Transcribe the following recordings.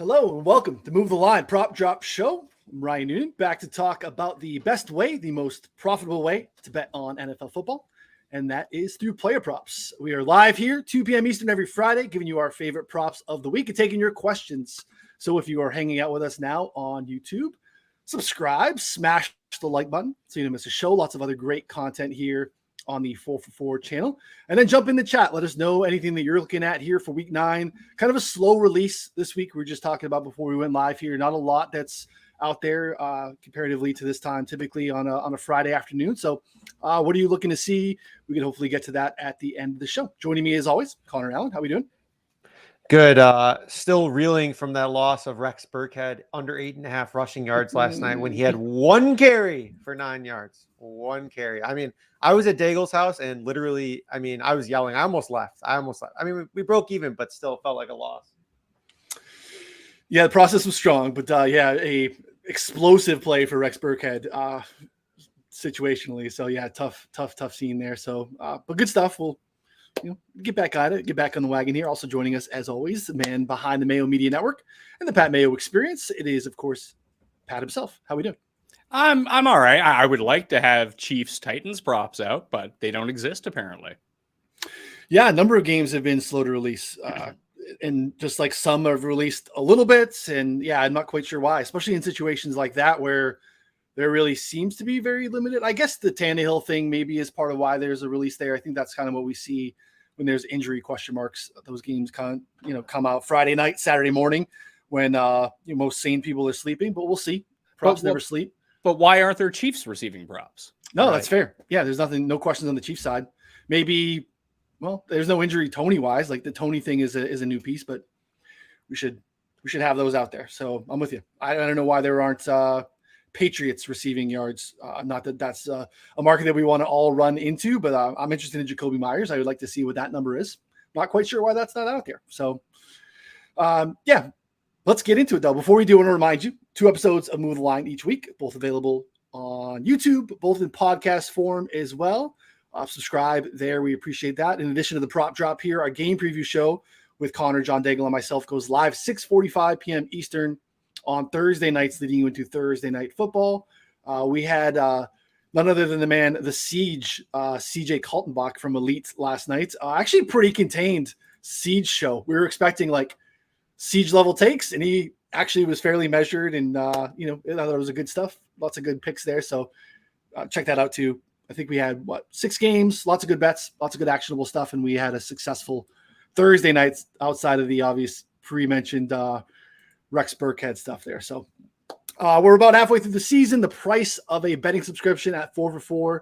Hello and welcome to Move the Line Prop Drop Show. I'm Ryan Noonan, back to talk about the best way, the most profitable way to bet on NFL football, and that is through player props. We are live here, 2 p.m. Eastern every Friday, giving you our favorite props of the week and taking your questions. So if you are hanging out with us now on YouTube, subscribe, smash the like button so you don't miss a show. Lots of other great content here on the 4for4 channel, and then jump in the chat. Let us know anything that you're looking at here for week 9. Kind of a slow release this week. We were just talking about before we went live here. Not a lot that's out there comparatively to this time, typically on a Friday afternoon. So what are you looking to see? We can hopefully get to that at the end of the show. Joining me as always, Connor Allen. How we doing? Good. Still reeling from that loss of Rex Burkhead, under 8.5 rushing yards last night when he had 1 carry for 9 yards. 1 carry. I mean, I was at Daigle's house and literally, I was yelling. I almost left. I mean, we broke even, but still felt like a loss. Yeah, the process was strong, but a explosive play for Rex Burkhead situationally. So yeah, tough scene there. So, but good stuff. We'll get back at it, get back on the wagon here. Also joining us, as always, the man behind the Mayo Media Network and the Pat Mayo Experience. It is, of course, Pat himself. How we doing? I'm all right. I would like to have Chiefs Titans props out, but they don't exist apparently. Yeah, a number of games have been slow to release, and just like some have released a little bit, and yeah, I'm not quite sure why, especially in situations like that where there really seems to be very limited. I guess the Tannehill thing maybe is part of why there's a release there. I think that's kind of what we see when there's injury question marks. Those games come out Friday night, Saturday morning when most sane people are sleeping. But we'll see. Props never sleep. But why aren't there Chiefs receiving props? No, right. That's fair. Yeah, there's no questions on the Chiefs side. Maybe, there's no injury Tony wise. Like the Tony thing is a new piece, but we should have those out there. So I'm with you. I don't know why there aren't Patriots receiving yards. Not that that's a market that we want to all run into, but I'm interested in Jacoby Myers. I would like to see what that number is. Not quite sure why that's not out there. So, let's get into it, though. Before we do, I want to remind you, 2 episodes of Move the Line each week, both available on YouTube, both in podcast form as well. Subscribe there. We appreciate that. In addition to the prop drop here, our game preview show with Connor, John Daigle, and myself goes live 6:45 p.m. Eastern on Thursday nights leading you into Thursday night football. We had none other than the Siege, CJ Kaltenbach from Elite last night. Actually pretty contained Siege show. We were expecting like Siege level takes, and he actually was fairly measured, and I thought it was a good stuff. Lots of good picks there. So check that out too. I think we had 6 games, lots of good bets, lots of good actionable stuff, and we had a successful Thursday nights outside of the obvious pre-mentioned Rex Burkhead stuff there. So we're about halfway through the season. The price of a betting subscription at 4for4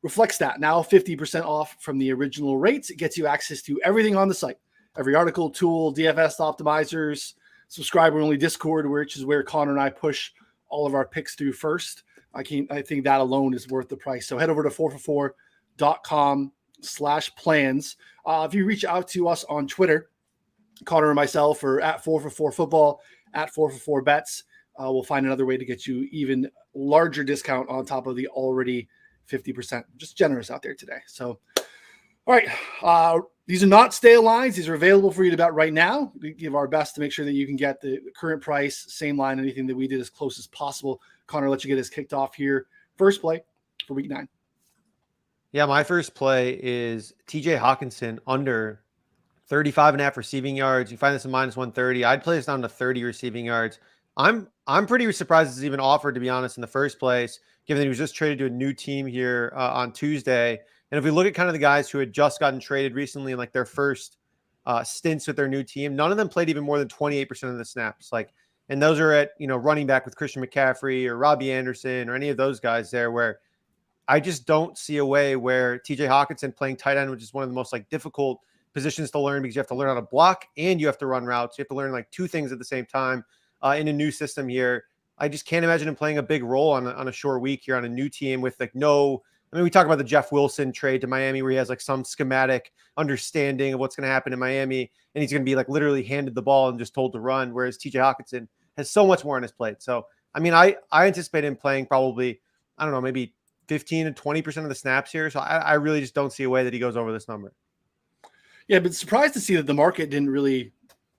reflects that. Now 50% off from the original rates. It gets you access to everything on the site. Every article, tool, DFS optimizers, subscriber-only Discord, which is where Connor and I push all of our picks through first. I think that alone is worth the price. So head over to 4for4.com/plans. If you reach out to us on Twitter, Connor and myself, or at 4for4football, at 4for4bets, we'll find another way to get you even larger discount on top of the already 50%. Just generous out there today. So, all right. These are not stale lines. These are available for you to bet right now. We give our best to make sure that you can get the current price, same line, anything that we did as close as possible. Connor, let you get us kicked off here. First play for week 9. Yeah, my first play is TJ Hawkinson under 35.5 receiving yards. You find this in -130. I'd play this down to 30 receiving yards. I'm pretty surprised it's even offered, to be honest, in the first place, given that he was just traded to a new team here on Tuesday. And if we look at kind of the guys who had just gotten traded recently in like their first stints with their new team, none of them played even more than 28% of the snaps. And those are at, running back with Christian McCaffrey or Robbie Anderson or any of those guys there, where I just don't see a way where TJ Hawkinson playing tight end, which is one of the most difficult positions to learn because you have to learn how to block and you have to run routes. You have to learn 2 things at the same time in a new system here. I just can't imagine him playing a big role on a short week here on a new team with we talk about the Jeff Wilson trade to Miami where he has some schematic understanding of what's going to happen in Miami, and he's going to be literally handed the ball and just told to run, whereas TJ Hawkinson has so much more on his plate. So, I anticipate him playing probably, I don't know, maybe 15 to 20% of the snaps here. So I really just don't see a way that he goes over this number. Yeah, but surprised to see that the market didn't really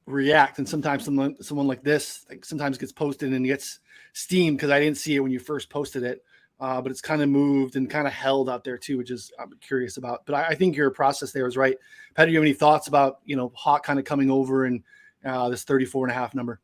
react. And sometimes someone like this, like, sometimes gets posted and gets steamed because I didn't see it when you first posted it. But it's kind of moved and kind of held out there too, which is I'm curious about. But I think your process there was right. Pat, do you have any thoughts about, Hawk kind of coming over and this 34.5 number?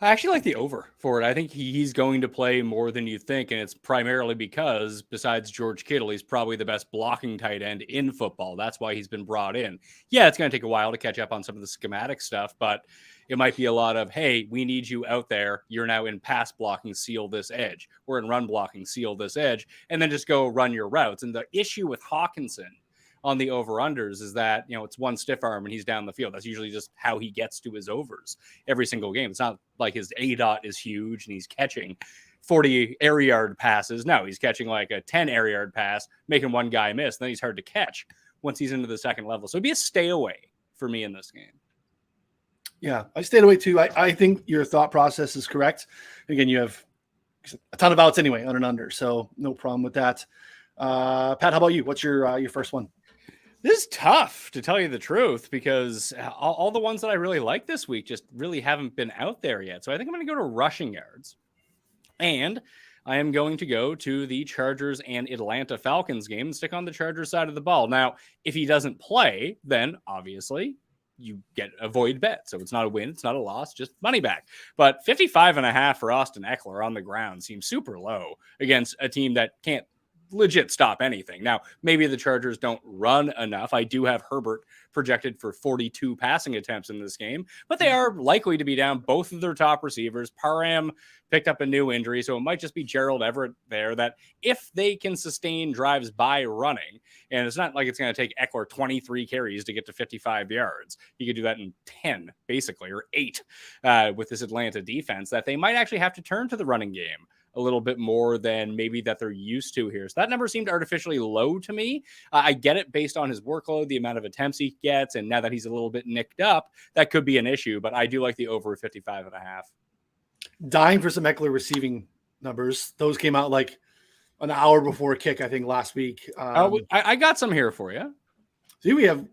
I actually like the over for it. I think he's going to play more than you think, and it's primarily because, besides George Kittle, he's probably the best blocking tight end in football. That's why he's been brought in. Yeah, it's going to take a while to catch up on some of the schematic stuff, but it might be a lot of, hey, we need you out there. You're now in pass blocking, seal this edge. We're in run blocking, seal this edge, and then just go run your routes. And the issue with Hawkinson on the over-unders is that, it's one stiff arm and he's down the field. That's usually just how he gets to his overs every single game. It's not like his A-dot is huge and he's catching 40 air yard passes. No, he's catching like a 10 air yard pass, making one guy miss. Then he's hard to catch once he's into the second level. So it'd be a stay away for me in this game. Yeah, I stayed away too. I think your thought process is correct. Again, you have a ton of outs anyway on an under, so no problem with that. Pat, how about you? What's your first one? This is tough, to tell you the truth, because all the ones that I really like this week just really haven't been out there yet. So I think I'm going to go to rushing yards. And I am going to go to the Chargers and Atlanta Falcons game and stick on the Chargers side of the ball. Now, if he doesn't play, then obviously you get a void bet. So it's not a win, it's not a loss, just money back. But 55.5 for Austin Eckler on the ground seems super low against a team that can't legit stop anything. Now, maybe the Chargers don't run enough. I do have Herbert projected for 42 passing attempts in this game, but they are likely to be down both of their top receivers. Parham picked up a new injury, so it might just be Gerald Everett there, that if they can sustain drives by running, and it's not like it's going to take Eckler 23 carries to get to 55 yards. He could do that in 10, basically, or 8 with this Atlanta defense, that they might actually have to turn to the running game a little bit more than maybe that they're used to here. So that number seemed artificially low to me. I get it based on his workload, the amount of attempts he gets, and now that he's a little bit nicked up, that could be an issue, but I do like the over 55.5. Dying for some Eckler receiving numbers. Those came out like an hour before kick, I think, last week. I got some here for you. See, we have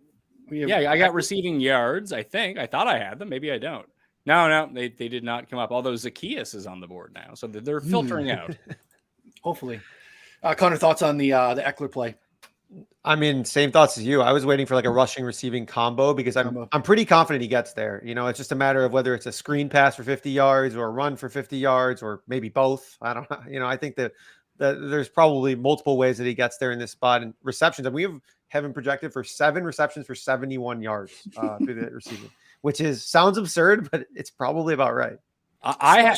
yeah, I got receiving yards, I think. I thought I had them. Maybe I don't. No, they did not come up. Although Zacchaeus is on the board now, so they're filtering out. Hopefully. Connor, thoughts on the Eckler play? I mean, same thoughts as you. I was waiting for like a rushing receiving combo because I'm pretty confident he gets there. It's just a matter of whether it's a screen pass for 50 yards or a run for 50 yards or maybe both. I don't know. I think that there's probably multiple ways that he gets there in this spot. And receptions, and we have him projected for 7 receptions for 71 yards through the receiving, which sounds absurd, but it's probably about right.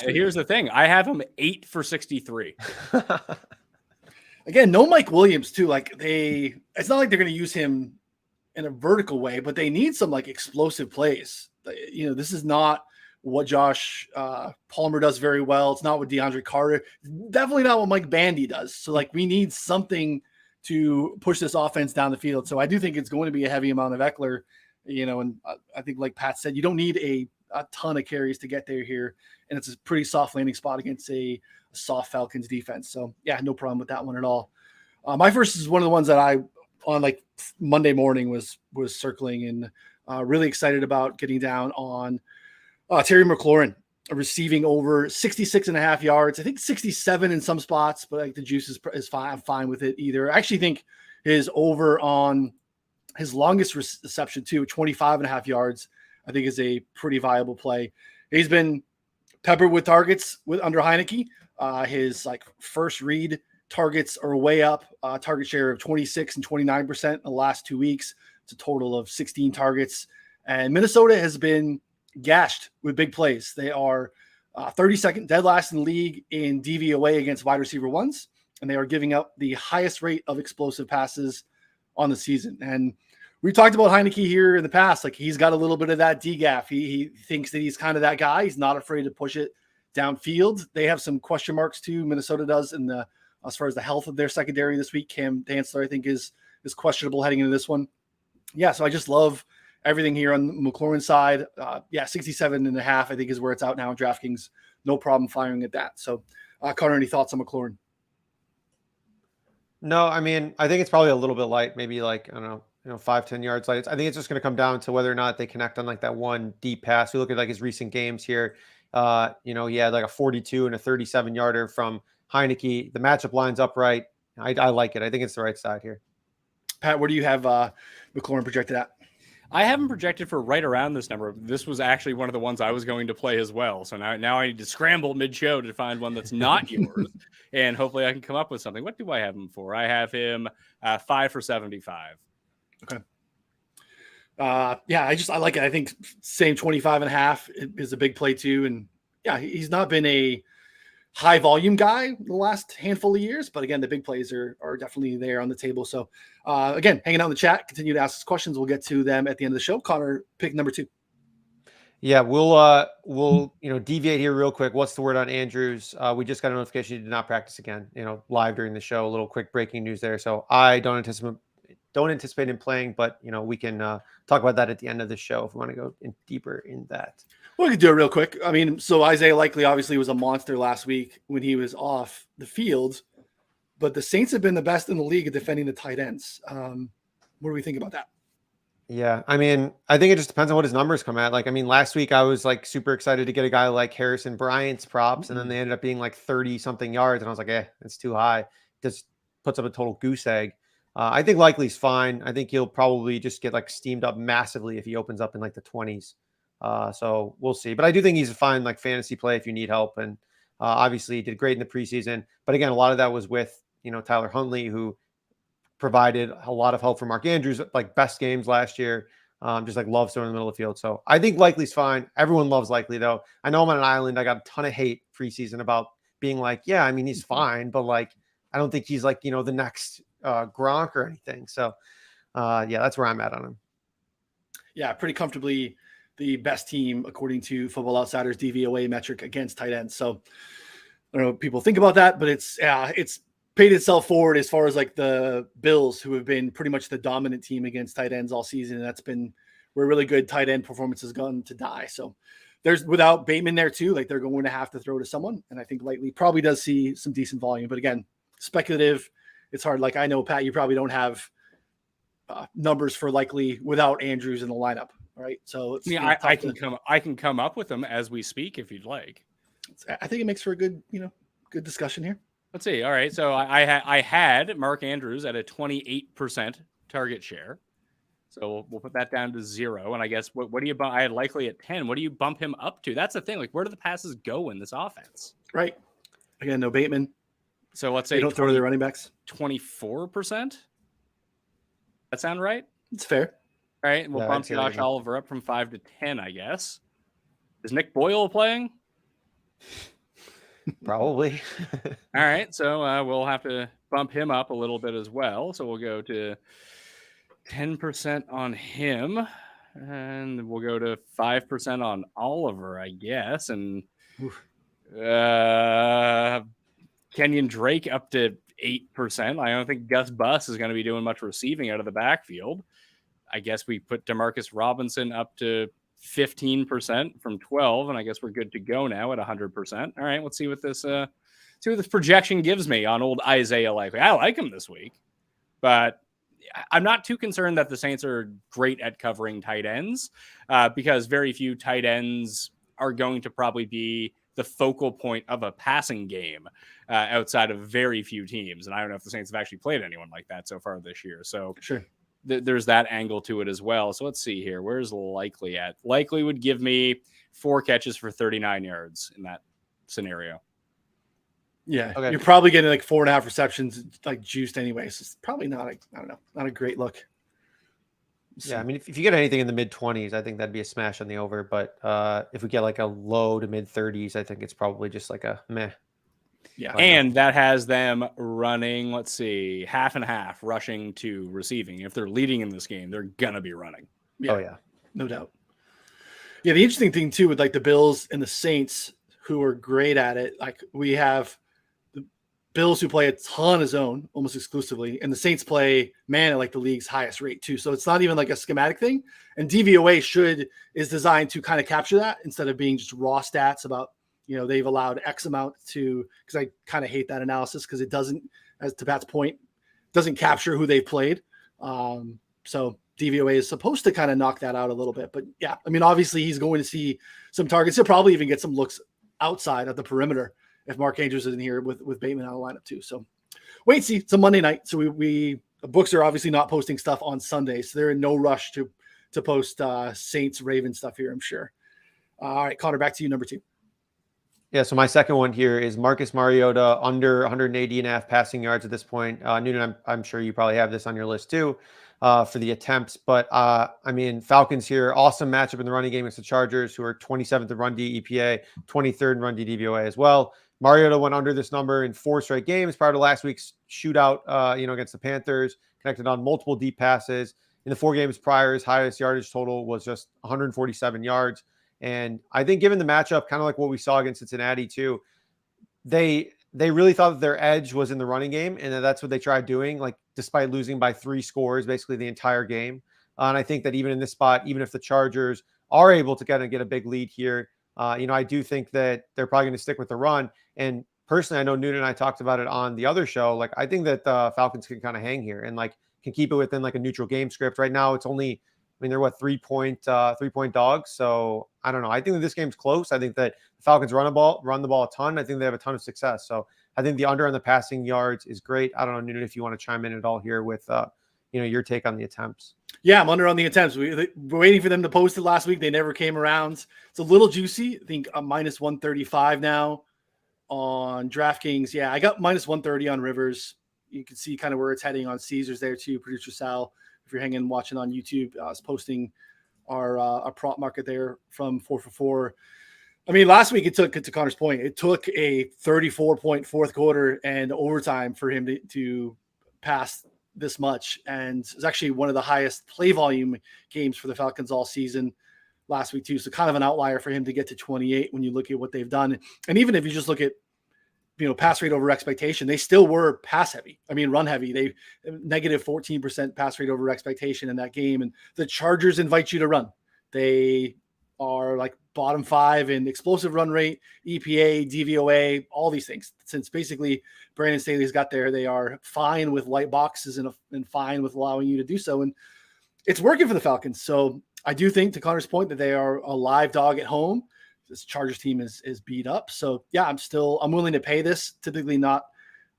Here's the thing. I have him 8 for 63. Again, no Mike Williams too. It's not like they're going to use him in a vertical way, but they need some like explosive plays. This is not what Josh Palmer does very well. It's not what DeAndre Carter, definitely not what Mike Bandy does. So we need something to push this offense down the field. So I do think it's going to be a heavy amount of Eckler, and I think like Pat said, you don't need a ton of carries to get there here. And it's a pretty soft landing spot against a soft Falcons defense. So yeah, no problem with that one at all. My first is one of the ones that I on like Monday morning was circling and really excited about getting down on Terry McLaurin receiving over 66.5 yards. I think 67 in some spots, but the juice is fine. I'm fine with it either. I actually think his over on his longest reception too, 25.5 yards, I think is a pretty viable play. He's been peppered with targets under Heineke. His first read targets are way up. Target share of 26 and 29% in the last 2 weeks. It's a total of 16 targets. And Minnesota has been gashed with big plays. They are 32nd dead last in the league in DVOA against wide receiver ones, and they are giving up the highest rate of explosive passes on the season. And we talked about Heineke here in the past. He's got a little bit of that DGAF. He thinks that he's kind of that guy. He's not afraid to push it downfield. They have some question marks too. Minnesota does as far as the health of their secondary this week. Cam Dantzler, I think, is questionable heading into this one. Yeah, so I just love everything here on the McLaurin side. 67.5, I think, is where it's out now in DraftKings. No problem firing at that. So, Connor, any thoughts on McLaurin? No, I mean, I think it's probably a little bit light, maybe I don't know, 5-10 yards late. I think it's just going to come down to whether or not they connect on like that one deep pass. We look at like his recent games here. He had like a 42 and a 37 yarder from Heineke. The matchup lines up right. I like it. I think it's the right side here. Pat, where do you have McLaurin projected at? I haven't projected for right around this number. This was actually one of the ones I was going to play as well. So now I need to scramble mid-show to find one that's not yours, and hopefully I can come up with something. What do I have him for? I have him 5 for 75. Okay. I like it. I think same 25.5 is a big play too. And yeah, he's not been a high volume guy the last handful of years, but again, the big plays are definitely there on the table. So again, hanging out in the chat, continue to ask us questions. We'll get to them at the end of the show. Connor, pick number 2. Yeah, we'll deviate here real quick. What's the word on Andrews? We just got a notification he did not practice again, live during the show. A little quick breaking news there. So I don't anticipate him playing, but we can talk about that at the end of the show if we want to go deeper in that. Well, we could do it real quick. I mean, so Isaiah Likely obviously was a monster last week when he was off the field, but the Saints have been the best in the league at defending the tight ends. What do we think about that? Yeah, I mean, I think it just depends on what his numbers come at. Like, I mean, last week I was like super excited to get a guy like Harrison Bryant's props, and then they ended up being like 30-something yards, and I was like, it's too high. Just puts up a total goose egg. I think Likely's fine. I think he'll probably just get like steamed up massively if he opens up in like the 20s. So we'll see. But I do think he's a fine like fantasy play if you need help. And obviously he did great in the preseason. But again, a lot of that was with, Tyler Huntley, who provided a lot of help for Mark Andrews, like best games last year. Just like loves throwing in the middle of the field. So I think Likely's fine. Everyone loves Likely though. I know I'm on an island. I got a ton of hate preseason about being like, yeah, I mean, he's fine, but like, I don't think he's like, the next Gronk or anything. So that's where I'm at on him. Yeah, pretty comfortably the best team according to Football Outsiders DVOA metric against tight ends. So I don't know what people think about that, but it's paid itself forward as far as like the Bills, who have been pretty much the dominant team against tight ends all season. And that's been where really good tight end performance has gone to die. So there's without Bateman there too, like they're going to have to throw to someone. And I think Likely probably does see some decent volume, but again, speculative. It's hard. Like I know, Pat, you probably don't have numbers for Likely without Andrews in the lineup, right? So I can come up with them as we speak if you'd like. I think it makes for a good discussion here. Let's see. All right, so I had Mark Andrews at a 28% target share, so we'll put that down to 0. And I guess what do you bump? I had Likely at 10. What do you bump him up to? That's the thing. Like, where do the passes go in this offense? Right. Again, no Bateman. So let's say they don't throw to their running backs. 24%. That sound right? It's fair. All right, we'll bump Josh Oliver up from 5 to 10, I guess. Is Nick Boyle playing? Probably. All right, so we'll have to bump him up a little bit as well. So we'll go to 10% on him, and we'll go to 5% on Oliver, I guess, and Kenyon Drake up to 8%. I don't think Gus Bus is going to be doing much receiving out of the backfield. I guess we put Demarcus Robinson up to 15% from 12, and I guess we're good to go now at 100%. All right, let's see what this projection gives me on old Isaiah Likely. I like him this week, but I'm not too concerned that the Saints are great at covering tight ends because very few tight ends are going to probably be the focal point of a passing game outside of very few teams. And I don't know if the Saints have actually played anyone like that so far this year. So sure. There's that angle to it as well. So let's see here. Where's Likely at? Likely would give me 4 catches for 39 yards in that scenario. Yeah. Okay. You're probably getting like 4.5 receptions, like juiced anyway. So it's probably not a great look. Yeah, I mean, if you get anything in the mid-20s, I think that'd be a smash on the over. But if we get like a low to mid-30s, I think it's probably just like a meh. Yeah, and that has them running, let's see, half and half, rushing to receiving. If they're leading in this game, they're going to be running. Yeah, oh, yeah. No doubt. Yeah, the interesting thing, too, with like the Bills and the Saints, who are great at it, like we have the Bills who play a ton of zone almost exclusively, and the Saints play man at like the league's highest rate too. So it's not even like a schematic thing. And DVOA is designed to kind of capture that instead of being just raw stats about, they've allowed X amount to, because I kind of hate that analysis because it doesn't, as to Pat's point, doesn't capture who they've played. So DVOA is supposed to kind of knock that out a little bit. But yeah, I mean, obviously he's going to see some targets. He'll probably even get some looks outside of the perimeter if Mark Andrews is in here with Bateman out of the lineup too. So wait and see. It's a Monday night. So the books are obviously not posting stuff on Sunday. So they're in no rush to post Saints Ravens stuff here, I'm sure. All right, Connor, back to you, number 2. Yeah, so my second one here is Marcus Mariota under 180.5 passing yards at this point. Noonan, I'm sure you probably have this on your list too for the attempts. But, I mean, Falcons here, awesome matchup in the running game against the Chargers, who are 27th in run D EPA, 23rd in run D DVOA as well. Mariota went under this number in 4 straight games prior to last week's shootout, against the Panthers, connected on multiple deep passes. In the 4 games prior, his highest yardage total was just 147 yards. And I think given the matchup, kind of like what we saw against Cincinnati too, they really thought that their edge was in the running game, and that's what they tried doing, like despite losing by 3 scores basically the entire game. And I think that even in this spot, even if the Chargers are able to kind of get a big lead here, I do think that they're probably going to stick with the run. And personally, I know Noonan and I talked about it on the other show. Like I think that the Falcons can kind of hang here and like can keep it within like a neutral game script. Right now, it's only, they're 3-point dogs. So I don't know. I think that this game's close. I think that the Falcons run the ball a ton. I think they have a ton of success. So I think the under on the passing yards is great. I don't know, Noonan, if you want to chime in at all here with, your take on the attempts. Yeah, I'm under on the attempts. We're waiting for them to post it last week. They never came around. It's a little juicy. I think I'm minus 135 now on DraftKings. Yeah, I got minus 130 on Rivers. You can see kind of where it's heading on Caesars there too. Producer Sal, if you're hanging watching on YouTube, is posting our prop market there from 4 for 4. I mean, last week to Connor's point, it took a 34-point fourth quarter and overtime for him to pass this much. And it's actually one of the highest play volume games for the Falcons all season last week too. So kind of an outlier for him to get to 28 when you look at what they've done. And even if you just look at, pass rate over expectation, they still were pass heavy. I mean, run heavy. They negative 14% pass rate over expectation in that game. And the Chargers invite you to run. They are like bottom 5 in explosive run rate, EPA, DVOA, all these things. Since basically Brandon Staley's got there, they are fine with light boxes and fine with allowing you to do so. And it's working for the Falcons. So I do think, to Connor's point, that they are a live dog at home. This Chargers team is beat up. So yeah, I'm willing to pay this. Typically not,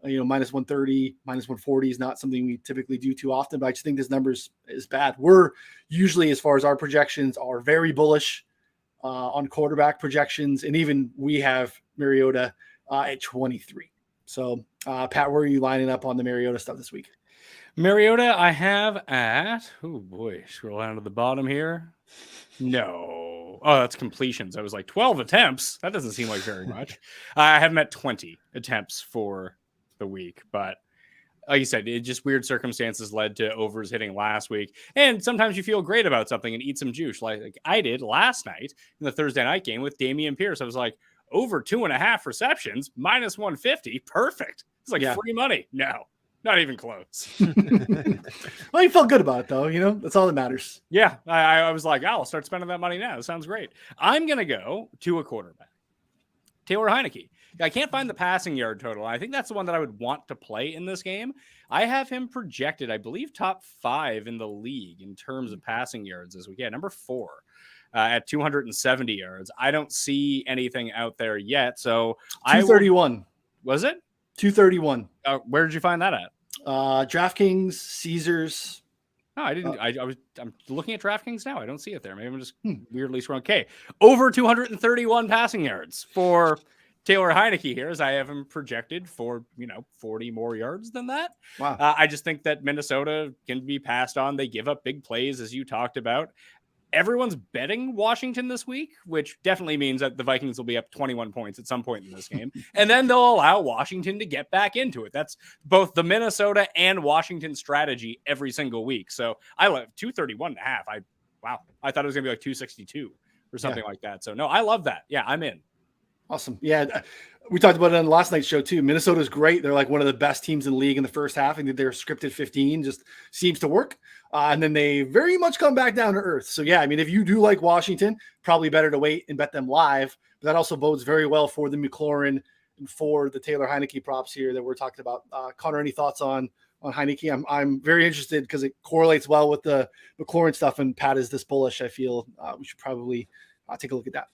minus 130, minus 140 is not something we typically do too often, but I just think this number is bad. We're usually, as far as our projections, are very bullish on quarterback projections. And even we have Mariota at 23. So Pat, where are you lining up on the Mariota stuff this week? Mariota, I have at, oh boy, scroll down to the bottom here. No. Oh, that's completions. I was like 12 attempts. That doesn't seem like very much. I have him at 20 attempts for the week. But like you said, it just weird circumstances led to overs hitting last week. And sometimes you feel great about something and eat some juice like I did last night in the Thursday night game with Dameon Pierce. I was like, over 2.5 receptions, minus 150. Perfect. It's like free money. No. Not even close. Well, you felt good about it, though. That's all that matters. Yeah. I was like, I'll start spending that money now. That sounds great. I'm going to go to a quarterback. Taylor Heineke. I can't find the passing yard total. I think that's the one that I would want to play in this game. I have him projected, I believe, top 5 in the league in terms of passing yards this week. Yeah, number 4 at 270 yards. I don't see anything out there yet. So 231. Was it? 231. Where did you find that at? DraftKings, Caesars. No, I didn't. I'm looking at DraftKings now. I don't see it there. Maybe I'm just weirdly scrolling. Okay, over 231 passing yards for Taylor Heineke here, as I have him projected for 40 more yards than that. Wow. I just think that Minnesota can be passed on. They give up big plays, as you talked about. Everyone's betting Washington this week, which definitely means that the Vikings will be up 21 points at some point in this game. And then they'll allow Washington to get back into it. That's both the Minnesota and Washington strategy every single week. So I love 231.5. I thought it was going to be like 262 or something like that. So no, I love that. Yeah, I'm in. Awesome. Yeah. We talked about it on last night's show too. Minnesota's great. They're like one of the best teams in the league in the first half. And their scripted 15 just seems to work. And then they very much come back down to earth. So yeah, I mean, if you do like Washington, probably better to wait and bet them live. But that also bodes very well for the McLaurin and for the Taylor Heineke props here that we're talking about. Connor, any thoughts on on Heineke. I'm very interested because it correlates well with the McLaurin stuff, and Pat is this bullish. I feel we should probably take a look at that.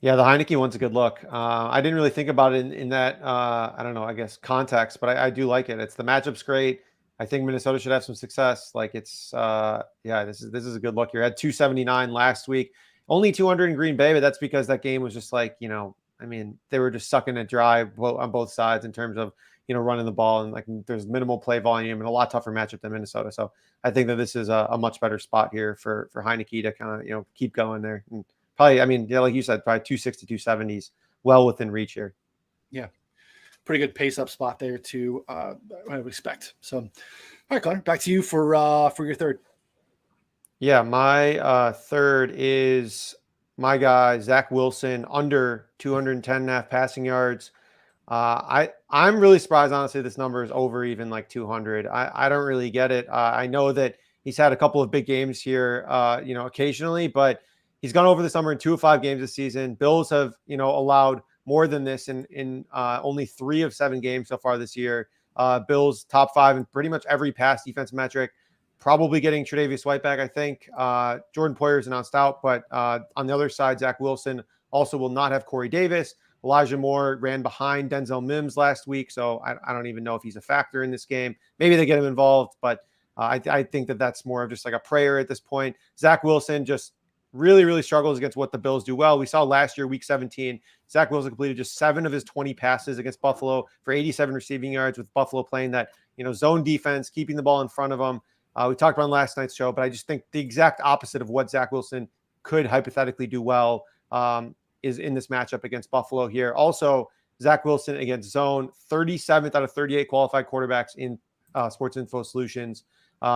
Yeah, the Heineke one's a good look. I didn't really think about it in that, I don't know, I guess context, but I do like it. It's the matchup's great. I think Minnesota should have some success. Like it's, this is a good look here. Had 279 last week, only 200 in Green Bay, but that's because that game was just like, they were just sucking it dry on both sides in terms of, running the ball, and like there's minimal play volume and a lot tougher matchup than Minnesota. So I think that this is a much better spot here for Heineke to kind of, keep going there. And probably, like you said, probably 260, 270s, well within reach here. Yeah. Pretty good pace up spot there too. I would expect. So, all right, Connor, back to you for your third. Yeah, my third is my guy, Zach Wilson, under 210.5 passing yards. I'm really surprised, honestly, this number is over even like 200. I don't really get it. I know that he's had a couple of big games here, occasionally, but he's gone over this number in 2 of 5 games this season. Bills have, allowed more than this in only 3 of 7 games so far this year. Bills top 5 in pretty much every pass defense metric. Probably getting Tre'Davious White back, I think. Jordan Poyer's announced out, but on the other side, Zach Wilson also will not have Corey Davis. Elijah Moore ran behind Denzel Mims last week, so I don't even know if he's a factor in this game. Maybe they get him involved, but I think that that's more of just like a prayer at this point. Zach Wilson just really, really struggles against what the Bills do well. We saw last year, week 17, Zach Wilson completed just 7 of his 20 passes against Buffalo for 87 receiving yards, with Buffalo playing that, zone defense, keeping the ball in front of them. We talked about on last night's show, but I just think the exact opposite of what Zach Wilson could hypothetically do well is in this matchup against Buffalo here. Also, Zach Wilson against zone, 37th out of 38 qualified quarterbacks in Sports Info Solutions.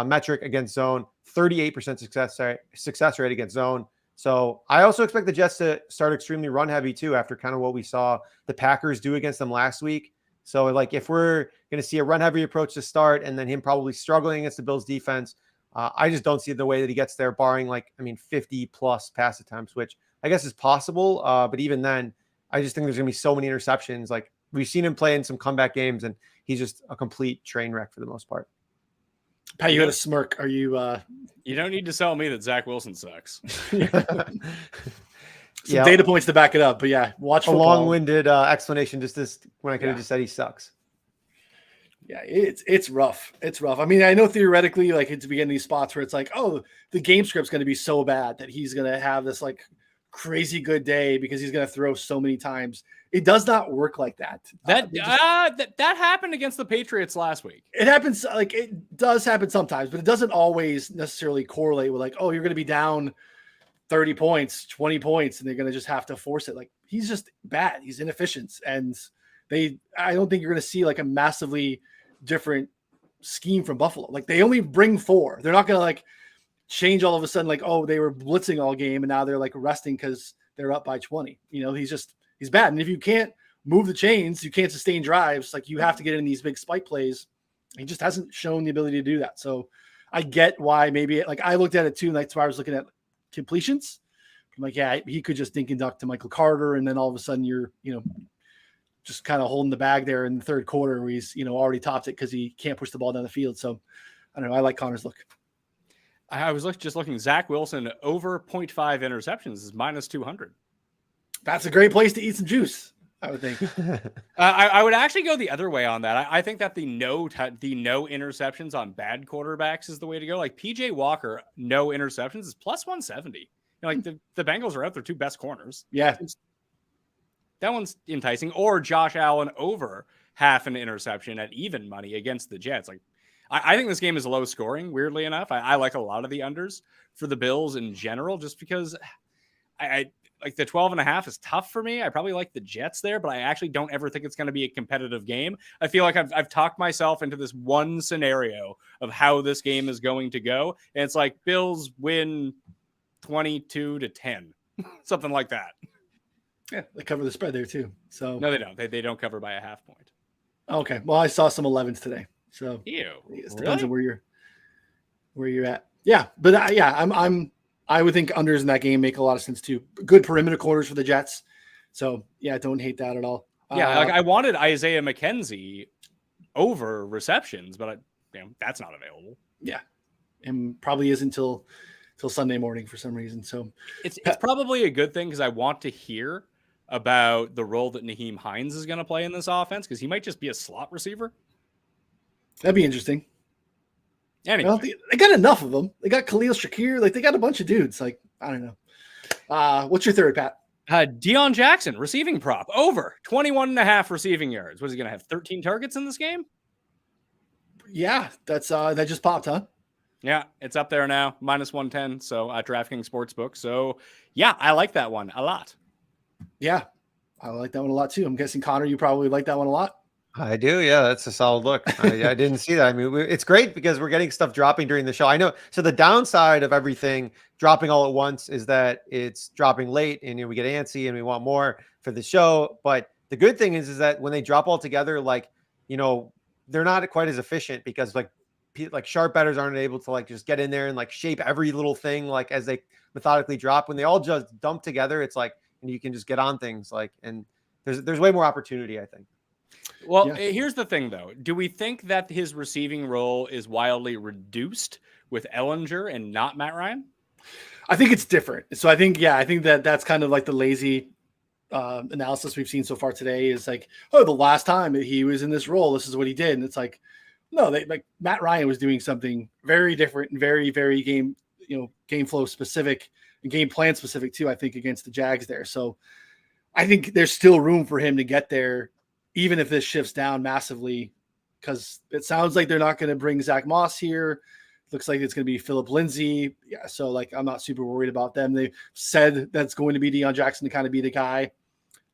Metric against zone, 38% success rate against zone. So I also expect the Jets to start extremely run heavy too, after kind of what we saw the Packers do against them last week. So like if we're going to see a run heavy approach to start and then him probably struggling against the Bills defense, I just don't see the way that he gets there, barring 50 plus pass attempts, which I guess is possible. But even then, I just think there's going to be so many interceptions. Like we've seen him play in some comeback games, and he's just a complete train wreck for the most part. Pat, you had a smirk. Are you? You don't need to tell me that Zach Wilson sucks. Some data points to back it up, but yeah, watch football. A long-winded explanation just this when I could have just said he sucks. Yeah, it's rough. It's rough. I mean, I know theoretically, like it's beginning these spots where it's like, oh, the game script's going to be so bad that he's going to have this like crazy good day because he's going to throw so many times. It does not work like that. That happened against the Patriots last week. It happens, like it does happen sometimes, but it doesn't always necessarily correlate with like, oh, you're going to be down 30 points, 20 points, and they're going to just have to force it. Like he's just bad. He's inefficient, and I don't think you're going to see like a massively different scheme from Buffalo. Like they only bring 4. They're not going to like change all of a sudden. Like, oh, they were blitzing all game and now they're like resting because they're up by 20. He's bad. And if you can't move the chains, you can't sustain drives. Like you have to get in these big spike plays. He just hasn't shown the ability to do that. So I get why maybe like I looked at it too. That's why I was looking at completions. I'm like, yeah, he could just dink and duck to Michael Carter. And then all of a sudden you're, just kind of holding the bag there in the third quarter where he's, already topped it because he can't push the ball down the field. So I don't know. I like Connor's look. I was just looking. Zach Wilson over 0.5 interceptions is minus 200. That's a great place to eat some juice, I would think. I would actually go the other way on that. I think that the no interceptions on bad quarterbacks is the way to go. Like PJ Walker, no interceptions is plus 170. Like the Bengals are out their 2 best corners. Yeah. That one's enticing. Or Josh Allen over half an interception at even money against the Jets. Like, I think this game is low scoring, weirdly enough. I like a lot of the unders for the Bills in general, just because I like the 12.5 is tough for me. I probably like the Jets there, but I actually don't ever think it's going to be a competitive game. I feel like I've talked myself into this one scenario of how this game is going to go. And it's like Bills win 22-10, something like that. Yeah, they cover the spread there too. So no, they don't. They don't cover by a half point. Okay. Well, I saw some 11s today. So ew, it depends on where you're at. Yeah, but I would think unders in that game make a lot of sense too. Good perimeter corners for the Jets. So yeah, don't hate that at all. Yeah, like I wanted Isaiah McKenzie over receptions, but that's not available. Yeah, and probably isn't till Sunday morning for some reason. So it's probably a good thing because I want to hear about the role that Nyheim Hines is going to play in this offense because he might just be a slot receiver. That'd be interesting. Anyway, they got enough of them. They got Khalil Shakir. Like, they got a bunch of dudes. Like, I don't know. What's your third, Pat? Deion Jackson, receiving prop, over 21.5 receiving yards. What is he going to have, 13 targets in this game? Yeah, that's that just popped, huh? Yeah, it's up there now, -110. So DraftKings Sportsbook. So yeah, I like that one a lot. Yeah, I like that one a lot too. I'm guessing, Connor, you probably like that one a lot. I do. Yeah, that's a solid look. I didn't see that. I mean, it's great because we're getting stuff dropping during the show. I know. So the downside of everything dropping all at once is that it's dropping late and we get antsy and we want more for the show. But the good thing is that when they drop all together, like, they're not quite as efficient because like sharp bettors aren't able to like just get in there and like shape every little thing like as they methodically drop. When they all just dump together, it's like, and you can just get on things like, and there's way more opportunity, I think. Well, here's the thing, though. Do we think that his receiving role is wildly reduced with Ellinger and not Matt Ryan? I think it's different. So I think that's kind of like the lazy analysis we've seen so far today is like, oh, the last time he was in this role, this is what he did. And it's like, no, like Matt Ryan was doing something very different and very, very game flow specific and game plan specific too, I think, against the Jags there. So I think there's still room for him to get there, even if this shifts down massively, because it sounds like they're not going to bring Zach Moss here. Looks like it's going to be Phillip Lindsay. Yeah, so like I'm not super worried about them. They said that's going to be Deion Jackson to kind of be the guy.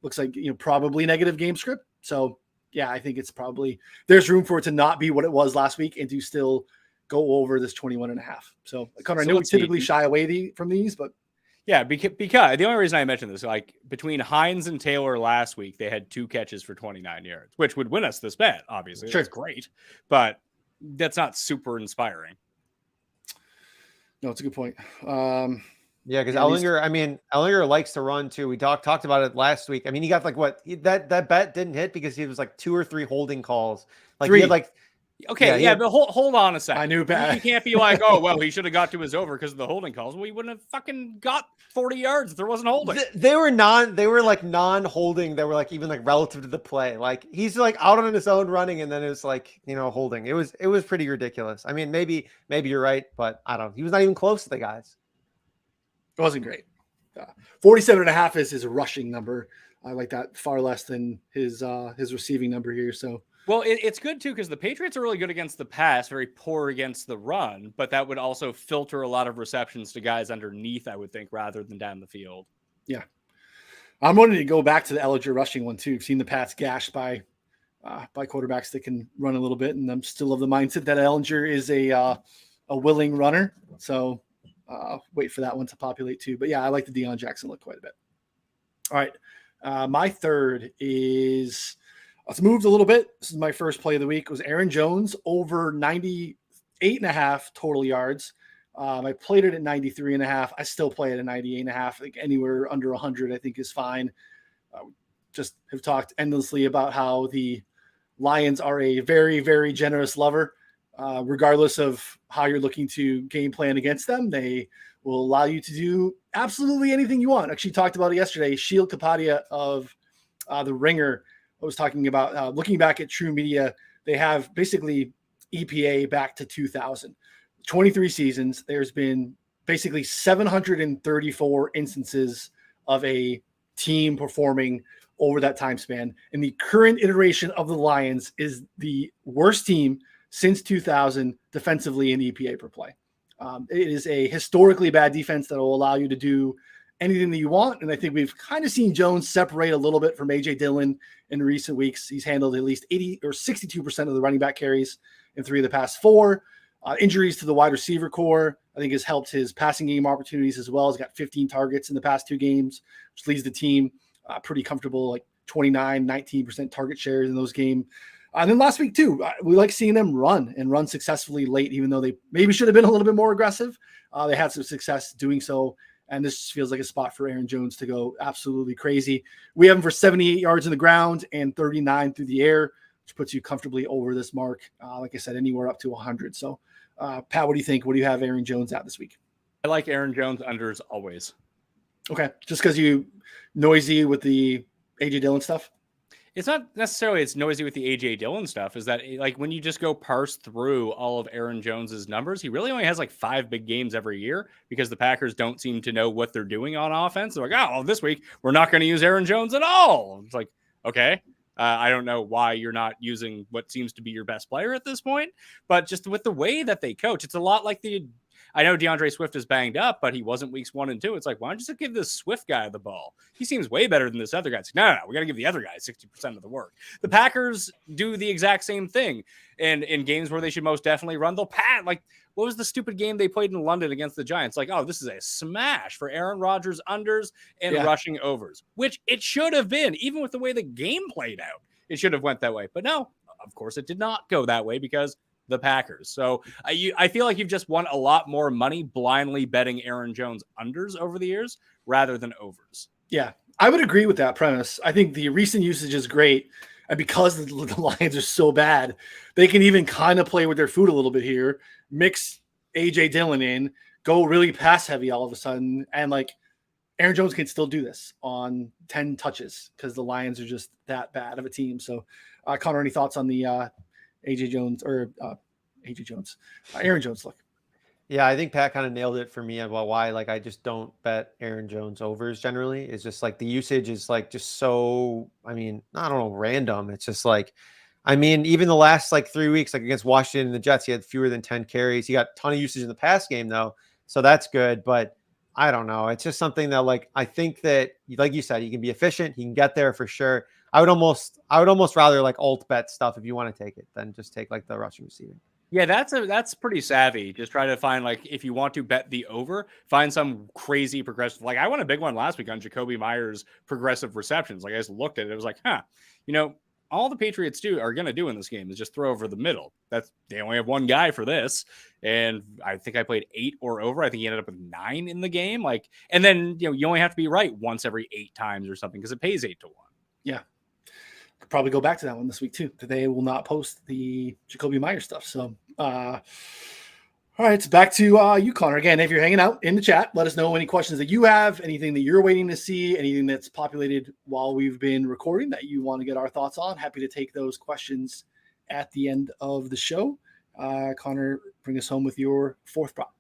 Looks like probably negative game script. So yeah, I think it's probably there's room for it to not be what it was last week and to still go over this 21.5. So Connor, I know we typically shy away from these, but yeah, because the only reason I mentioned this, like between Hines and Taylor last week, they had 2 catches for 29 yards, which would win us this bet, obviously. Sure. That's great, but that's not super inspiring. No, it's a good point. Yeah, because Ellinger likes to run too. We talked about it last week. I mean, he got like that bet didn't hit because he was like 2 or 3 holding calls. Like 3. He had like. Okay, but hold on a second. I knew Pat. You can't be like, oh, well, he should have got to his over because of the holding calls. Well, he wouldn't have fucking got 40 yards if there wasn't holding. They were like non-holding. They were like even like relative to the play. Like he's like out on his own running, and then it was like holding. It was pretty ridiculous. I mean, maybe you're right, but I don't know. He was not even close to the guys. It wasn't great. 47.5 is his rushing number. I like that far less than his receiving number here. So. Well, it's good, too, because the Patriots are really good against the pass, very poor against the run, but that would also filter a lot of receptions to guys underneath, I would think, rather than down the field. Yeah. I'm wanting to go back to the Ellinger rushing one, too. I've seen the Pats gashed by quarterbacks that can run a little bit, and I'm still of the mindset that Ellinger is a willing runner. So wait for that one to populate, too. But, yeah, I like the Deion Jackson look quite a bit. All right. My third is – let's move a little bit. This is my first play of the week. It was Aaron Jones over 98.5 total yards. I played it at 93.5. I still play it at 98.5. Like anywhere under 100, I think is fine. Just have talked endlessly about how the Lions are a very, very generous lover. Regardless of how you're looking to game plan against them, they will allow you to do absolutely anything you want. Actually talked about it yesterday. Sheil Kapadia of The Ringer I was talking about looking back at True Media. They have basically EPA back to 2000, 23 seasons. There's been basically 734 instances of a team performing over that time span. And the current iteration of the Lions is the worst team since 2000 defensively in EPA per play. It is a historically bad defense that will allow you to do anything that you want. And I think we've kind of seen Jones separate a little bit from AJ Dillon in recent weeks. He's handled at least 80 or 62% of the running back carries in 3 of the past 4. Injuries to the wide receiver core, I think, has helped his passing game opportunities as well. He's got 15 targets in the past 2 games, which leads the team pretty comfortable, like 19% target shares in those games. And then last week too, we like seeing them run successfully late, even though they maybe should have been a little bit more aggressive. They had some success doing so. And this feels like a spot for Aaron Jones to go absolutely crazy. We have him for 78 yards in the ground and 39 through the air. which puts you comfortably over this mark. Like I said, anywhere up to 100. So, Pat, what do you think? What do you have Aaron Jones at this week? I like Aaron Jones unders always. Okay, just because you noisy with the AJ Dillon stuff. It's not necessarily it's noisy with the AJ Dillon stuff. Is that like when you just go parse through all of Aaron Jones's numbers, he really only has like 5 big games every year because the Packers don't seem to know what they're doing on offense. They're like, oh, well, this week we're not going to use Aaron Jones at all. It's like, okay, I don't know why you're not using what seems to be your best player at this point, but just with the way that they coach, it's a lot like I know DeAndre Swift is banged up, but he wasn't weeks 1 and 2. It's like, why don't you just give this Swift guy the ball? He seems way better than this other guy. It's like, no, we got to give the other guy 60% of the work. The Packers do the exact same thing. And in games where they should most definitely run, they'll pat. Like, what was the stupid game they played in London against the Giants? Like, oh, this is a smash for Aaron Rodgers unders and rushing overs, which it should have been, even with the way the game played out. It should have went that way. But no, of course it did not go that way because the Packers. So I feel like you've just won a lot more money blindly betting Aaron Jones unders over the years rather than overs. Yeah, I would agree with that premise. I think the recent usage is great. And because the Lions are so bad, they can even kind of play with their food a little bit here, mix AJ Dillon in, go really pass heavy all of a sudden. And like Aaron Jones can still do this on 10 touches because the Lions are just that bad of a team. So Connor, any thoughts on the Aaron Jones look? Yeah, I think Pat kind of nailed it for me about why like I just don't bet Aaron Jones overs generally. It's just like the usage is like just so, I mean, I don't know, random. It's just like, I mean, even the last like 3 weeks, like against Washington and the Jets, he had fewer than 10 carries. He got a ton of usage in the pass game though. So that's good. But I don't know. It's just something that like, I think that like you said, he can be efficient. He can get there for sure. I would almost rather like alt bet stuff if you want to take it than just take like the rushing receiving. Yeah, that's pretty savvy. Just try to find like if you want to bet the over, find some crazy progressive. Like I won a big one last week on Jacoby Myers progressive receptions. Like I just looked at it, it was like, all the Patriots are going to do in this game is just throw over the middle. They only have one guy for this, and I think I played 8 or over. I think he ended up with 9 in the game. Like, and then you only have to be right once every 8 times or something because it pays 8 to 1. Yeah. Could probably go back to that one this week too. They will not post the Jacoby Myers stuff. So, all right, it's back to you, Connor. Again, if you're hanging out in the chat, let us know any questions that you have, anything that you're waiting to see, anything that's populated while we've been recording that you want to get our thoughts on. Happy to take those questions at the end of the show. Connor, bring us home with your 4th prop.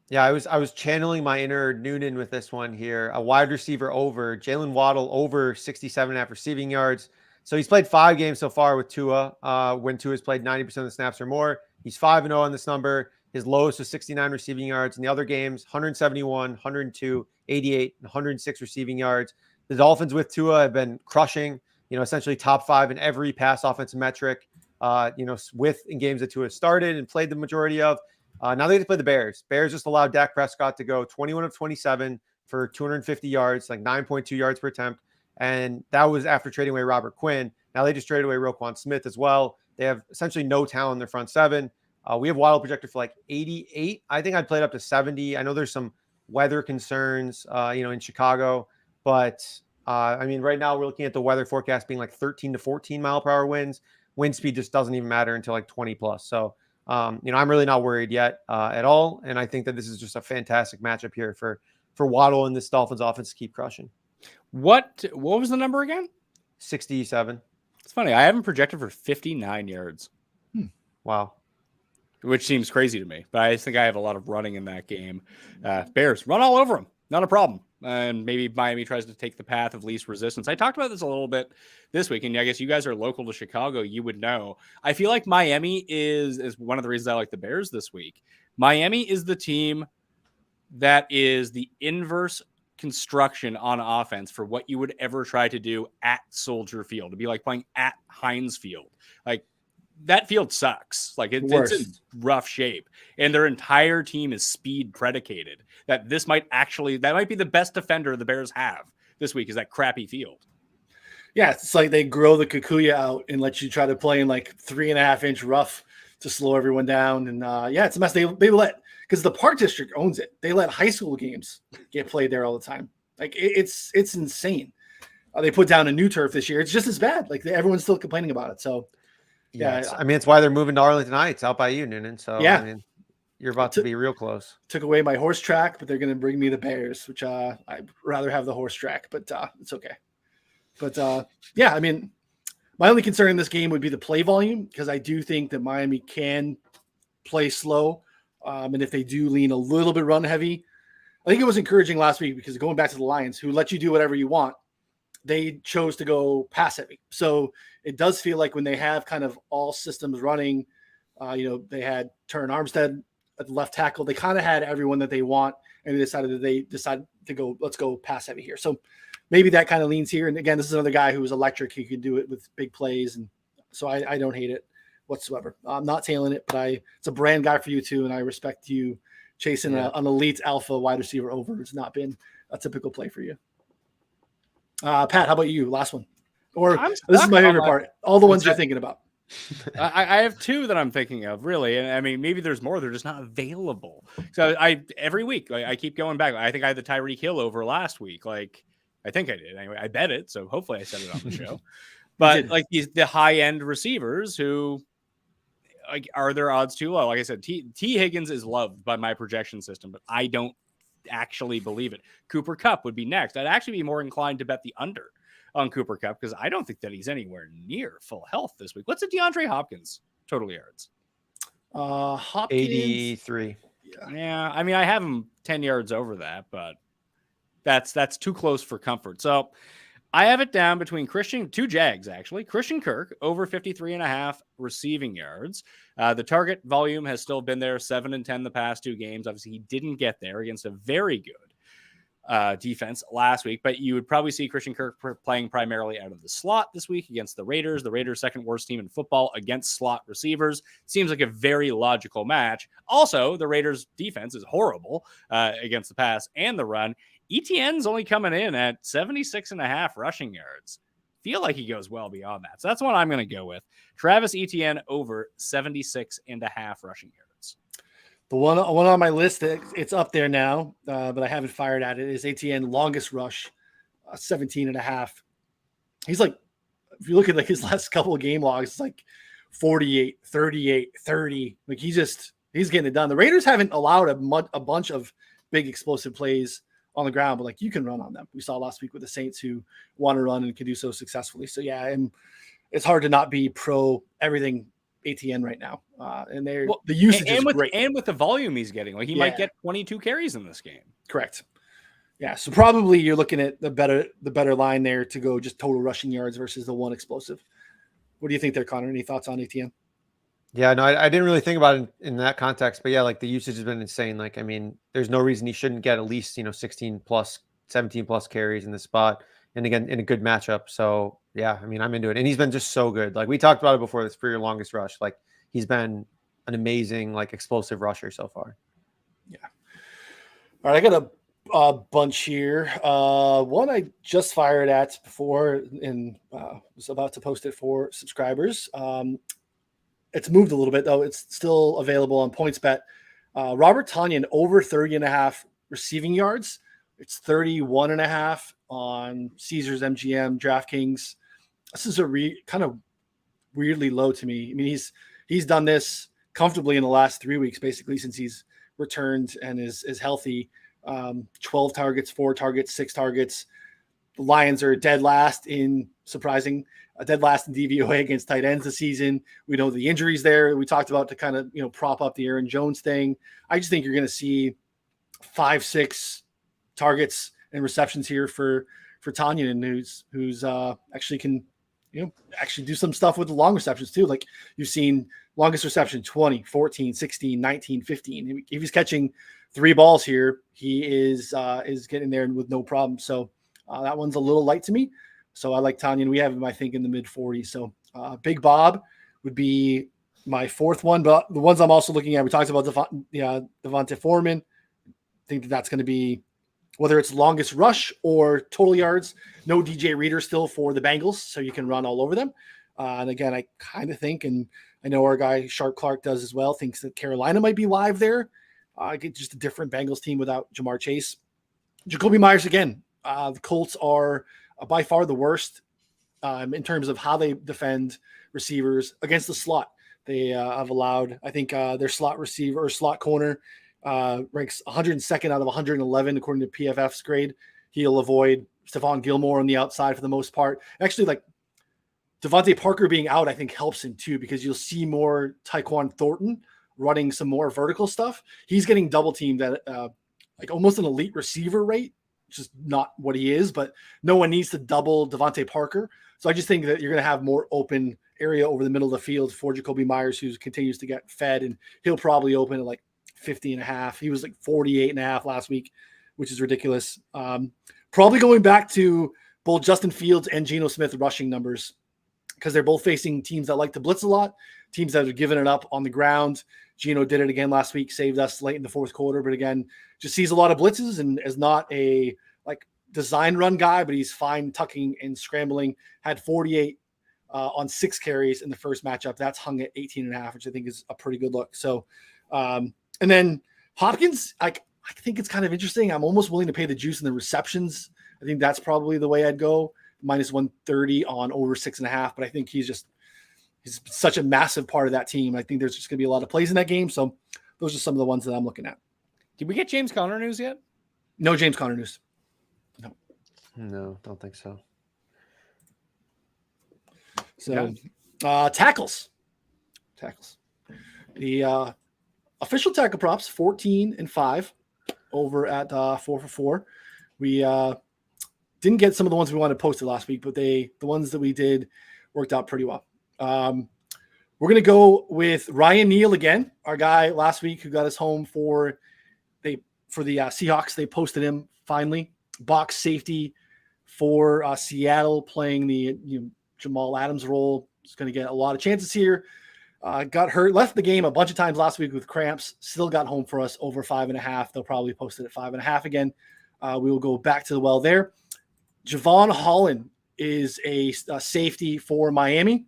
Yeah, I was channeling my inner Noonan with this one here. A wide receiver over, Jalen Waddle over 67.5 receiving yards. So he's played 5 games so far with Tua, when Tua's played 90% of the snaps or more. He's 5-0 on this number. His lowest was 69 receiving yards. In the other games, 171, 102, 88, and 106 receiving yards. The Dolphins with Tua have been crushing, essentially top 5 in every pass offensive metric, with in games that Tua started and played the majority of. Now they get to play the Bears. Bears just allowed Dak Prescott to go 21 of 27 for 250 yards, like 9.2 yards per attempt. And that was after trading away Robert Quinn. Now they just traded away Roquan Smith as well. They have essentially no talent in their front 7. We have Waddle projected for like 88. I think I'd play it up to 70. I know there's some weather concerns, in Chicago, but I mean, right now we're looking at the weather forecast being like 13 to 14 mile per hour winds. Wind speed just doesn't even matter until like 20 plus. So, I'm really not worried yet at all. And I think that this is just a fantastic matchup here for Waddle and this Dolphins offense to keep crushing. What was the number again? 67. It's funny. I haven't projected for 59 yards. Wow. Which seems crazy to me, but I think I have a lot of running in that game. Bears run all over them. Not a problem. And maybe Miami tries to take the path of least resistance. I talked about this a little bit this week, and I guess you guys are local to Chicago. You would know. I feel like Miami is one of the reasons I like the Bears this week. Miami is the team that is the inverse construction on offense for what you would ever try to do at Soldier Field. It'd be like playing at Heinz Field. Like, that field sucks. Like it's in rough shape, and their entire team is speed predicated. That might be the best defender the Bears have this week is that crappy field. Yeah, it's like they grow the Kikuya out and let you try to play in like 3.5-inch rough to slow everyone down. And it's a mess. They let, because the Park District owns it. They let high school games get played there all the time. Like it's insane. They put down a new turf this year. It's just as bad. Like everyone's still complaining about it. So Yeah, I mean, it's why they're moving to Arlington Heights out by you, Noonan. So yeah, I mean, you're about to be real close. Took away my horse track, but they're going to bring me the Bears, which I'd rather have the horse track, but it's okay. But yeah, I mean, my only concern in this game would be the play volume, because I do think that Miami can play slow. And if they do lean a little bit run heavy, I think it was encouraging last week because going back to the Lions, who let you do whatever you want, they chose to go pass heavy. So it does feel like when they have kind of all systems running, they had Turn Armstead at the left tackle. They kind of had everyone that they want, and they decided to go, let's go pass heavy here. So maybe that kind of leans here. And again, this is another guy who was electric. He could do it with big plays. And so I don't hate it whatsoever. I'm not tailing it, but it's a brand guy for you too. And I respect you chasing an elite alpha wide receiver over. It's not been a typical play for you. Pat, how about you? Last one. Or this is my favorite part. All the ones you're thinking about. I have two that I'm thinking of, really. And I mean, maybe there's more. They're just not available. So every week, I keep going back. I think I had the Tyreek Hill over last week. Like, I think I did. Anyway, I bet it. So hopefully I said it on the show. But like the high-end receivers who, like, are their odds too low? Like I said, T. Higgins is loved by my projection system, but I don't actually believe it. Cooper Kupp would be next. I'd actually be more inclined to bet the under on Cooper Kupp because I don't think that he's anywhere near full health this week. What's a DeAndre Hopkins total yards? Hopkins 83. Yeah, I mean, I have him 10 yards over that, but that's too close for comfort. So I have it down between two Jags, actually. Christian Kirk over 53.5 receiving yards. The target volume has still been there, 7 and 10 the past 2 games. Obviously, he didn't get there against a very good defense last week, but you would probably see Christian Kirk playing primarily out of the slot this week against the Raiders. The Raiders' second worst team in football against slot receivers. Seems like a very logical match. Also, the Raiders' defense is horrible against the pass and the run. ETN's only coming in at 76.5 rushing yards. Feel like he goes well beyond that. So that's what I'm going to go with. Travis Etienne over 76.5 rushing yards. The one on my list, it's up there now, but I haven't fired at it, is Etienne longest rush, 17.5. He's like, if you look at like his last couple of game logs, it's like 48, 38, 30. Like he's getting it done. The Raiders haven't allowed a bunch of big explosive plays on the ground, but like you can run on them. We saw last week with the Saints who want to run and can do so successfully. So yeah, and it's hard to not be pro everything ATN right now. And the usage is great. And with the volume he's getting, like he might get 22 carries in this game. Correct. Yeah. So probably you're looking at the better line there to go just total rushing yards versus the one explosive. What do you think there, Connor? Any thoughts on ATN? Yeah, no, I didn't really think about it in that context, but yeah, like the usage has been insane. Like, I mean, there's no reason he shouldn't get at least, 16 plus, 17 plus carries in the spot. And again, in a good matchup. So yeah, I mean, I'm into it. And he's been just so good. Like we talked about it before, this for your longest rush. Like he's been an amazing, like explosive rusher so far. Yeah. All right. I got a bunch here. One I just fired at before and was about to post it for subscribers. It's moved a little bit, though. It's still available on PointsBet. Robert Tonyan over 30.5 receiving yards. It's 31.5 on Caesars, MGM, DraftKings. This is kind of weirdly low to me. I mean, he's done this comfortably in the last 3 weeks, basically, since he's returned and is healthy. 12 targets, 4 targets, 6 targets. The Lions are dead last in DVOA against tight ends this season. We know the injuries there we talked about to kind of, prop up the Aaron Jones thing. I just think you're going to see 5-6 targets and receptions here for Tonyan, who's actually can, actually do some stuff with the long receptions too. Like you've seen longest reception, 20, 14, 16, 19, 15. If he's catching 3 balls here, he is getting there with no problem. So that one's a little light to me. So I like Tonyan. We have him, I think, in the mid 40s. So Big Bob would be my 4th one. But the ones I'm also looking at, we talked about Devonta Foreman. I think that's going to be whether it's longest rush or total yards. No DJ Reader still for the Bengals, so you can run all over them. And again, I kind of think, and I know our guy Sharp Clark does as well, thinks that Carolina might be live there. Get just a different Bengals team without Jamar Chase. Jacoby Myers again. The Colts are by far the worst in terms of how they defend receivers against the slot. They have allowed, I think, their slot receiver or slot corner ranks 102nd out of 111 according to PFF's grade. He'll avoid Stephon Gilmore on the outside for the most part. Actually, like Devontae Parker being out, I think helps him too, because you'll see more Tyquan Thornton running some more vertical stuff. He's getting double teamed at like almost an elite receiver rate, which is not what he is, but no one needs to double Devontae Parker. So I just think that you're going to have more open area over the middle of the field for Jacoby Myers, who continues to get fed, and he'll probably open at like 50.5. He was like 48.5 last week, which is ridiculous. Probably going back to both Justin Fields and Geno Smith rushing numbers, because they're both facing teams that like to blitz a lot, teams that have given it up on the ground. Geno did it again last week, saved us late in the fourth quarter, but again, just sees a lot of blitzes and is not a like design run guy, but he's fine tucking and scrambling. Had 48 on 6 carries in the first matchup. That's hung at 18.5, which I think is a pretty good look. So, and then Hopkins, I think it's kind of interesting. I'm almost willing to pay the juice in the receptions. I think that's probably the way I'd go. Minus 130 on over 6.5, but I think he's such a massive part of that team. I think there's just going to be a lot of plays in that game. So those are some of the ones that I'm looking at. Did we get James Conner news yet? No James Conner news. No, don't think so. So tackles. The official tackle props 14-5 over at 4for4. We didn't get some of the ones we wanted posted last week, but the ones that we did worked out pretty well. We're going to go with Ryan Neal again, our guy last week who got us home for the Seahawks. They posted him finally. Box safety for Seattle, playing the Jamal Adams role. He's going to get a lot of chances here. Got hurt, left the game a bunch of times last week with cramps. Still got home for us over 5.5. They'll probably post it at 5.5 again. We will go back to the well there. Javon Holland is a safety for Miami.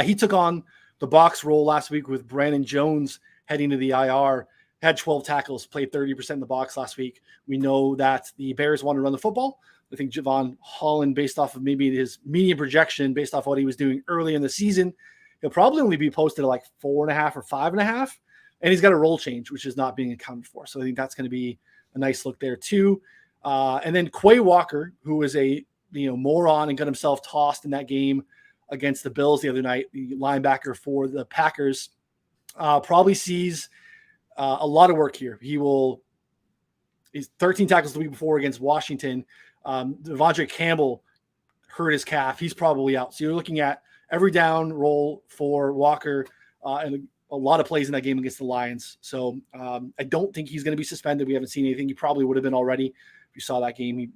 He took on the box role last week with Brandon Jones heading to the IR. Had 12 tackles, played 30% in the box last week. We know that the Bears want to run the football. I think Javon Holland, based off of maybe his median projection, based off what he was doing early in the season, he'll probably only be posted at like 4.5 or 5.5. And he's got a role change, which is not being accounted for. So I think that's going to be a nice look there too. And then Quay Walker, who was a moron and got himself tossed in that game against the Bills the other night, the linebacker for the Packers, probably sees a lot of work here. He's 13 tackles the week before against Washington. Devondre Campbell hurt his calf. He's probably out. So you're looking at every down role for Walker and a lot of plays in that game against the Lions. So I don't think he's going to be suspended. We haven't seen anything. He probably would have been already. If you saw that game, he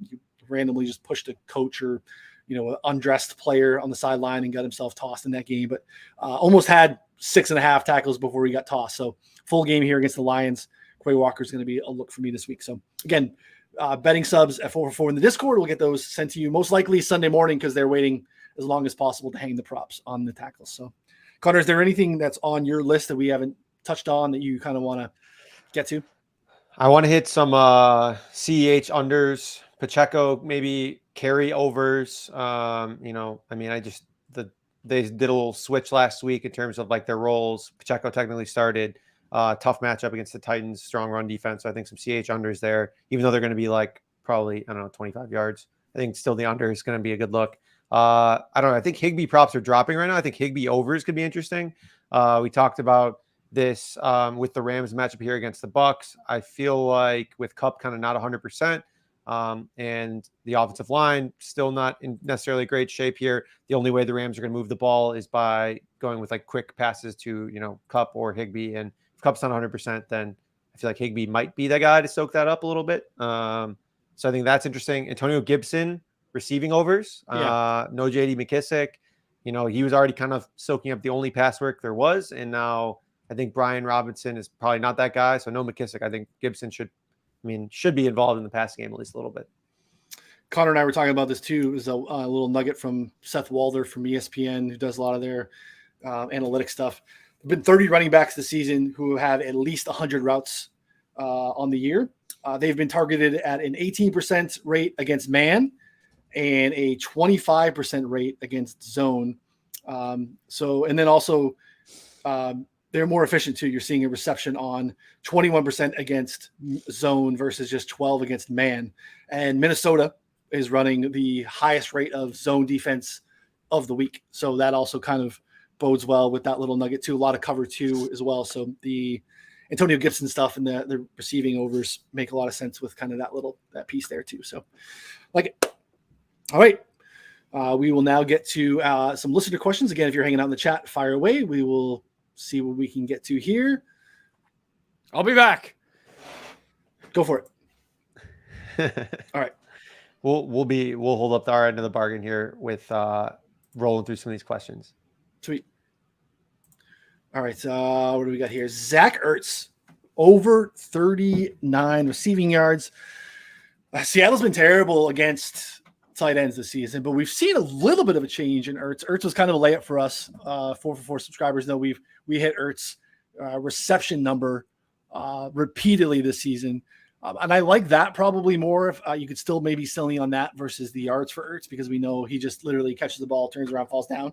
randomly just pushed a coach or an undressed player on the sideline and got himself tossed in that game. But almost had 6.5 tackles before he got tossed. So full game here against the Lions. Quay Walker is going to be a look for me this week. So again, betting subs at 4for4 in the Discord. We'll get those sent to you most likely Sunday morning, because they're waiting as long as possible to hang the props on the tackles. So Connor, is there anything that's on your list that we haven't touched on that you kind of want to get to? I want to hit some CEH unders, Pacheco maybe carry overs. They did a little switch last week in terms of like their roles. Pacheco technically started. Tough matchup against the Titans, strong run defense. So I think some CH unders there, even though they're going to be like probably 25 yards. I think still the under is going to be a good look. I don't know. I think Higbee props are dropping right now. I think Higbee overs could be interesting. We talked about this with the Rams matchup here against the Bucks. I feel like with Kupp kind of not 100%, and the offensive line still not in necessarily great shape here. The only way the Rams are going to move the ball is by going with like quick passes to Kupp or Higbee. And if Kupp's not 100%, then I feel like Higbee might be the guy to soak that up a little bit. So I think that's interesting. Antonio Gibson receiving overs. No JD McKissick. He was already kind of soaking up the only pass work there was, and now I think Brian Robinson is probably not that guy. So no McKissick. I think Gibson should be involved in the passing game at least a little bit. Connor and I were talking about this too. It was a little nugget from Seth Walder from ESPN, who does a lot of their analytic stuff. There have been 30 running backs this season who have at least 100 routes on the year. They've been targeted at an 18% rate against man and a 25% rate against zone. And then also they're more efficient too. You're seeing a reception on 21% against zone versus just 12 against man. And Minnesota is running the highest rate of zone defense of the week. So that also kind of bodes well with that little nugget too. A lot of cover two as well. So the Antonio Gibson stuff and the receiving overs make a lot of sense with kind of that piece there too. So like it. All right. We will now get to some listener questions. Again, if you're hanging out in the chat, fire away. We will see what we can get to here. I'll be back. Go for it. All right. We'll hold up our end of the bargain here with rolling through some of these questions. Sweet. All right. What do we got here? Zach Ertz, over 39 receiving yards. Seattle's been terrible against tight ends this season, but we've seen a little bit of a change in Ertz. Ertz was kind of a layup for us. 4 subscribers know we hit Ertz reception number repeatedly this season. And I like that probably more. If you could still maybe sell me on that versus the yards for Ertz, because we know he just literally catches the ball, turns around, falls down.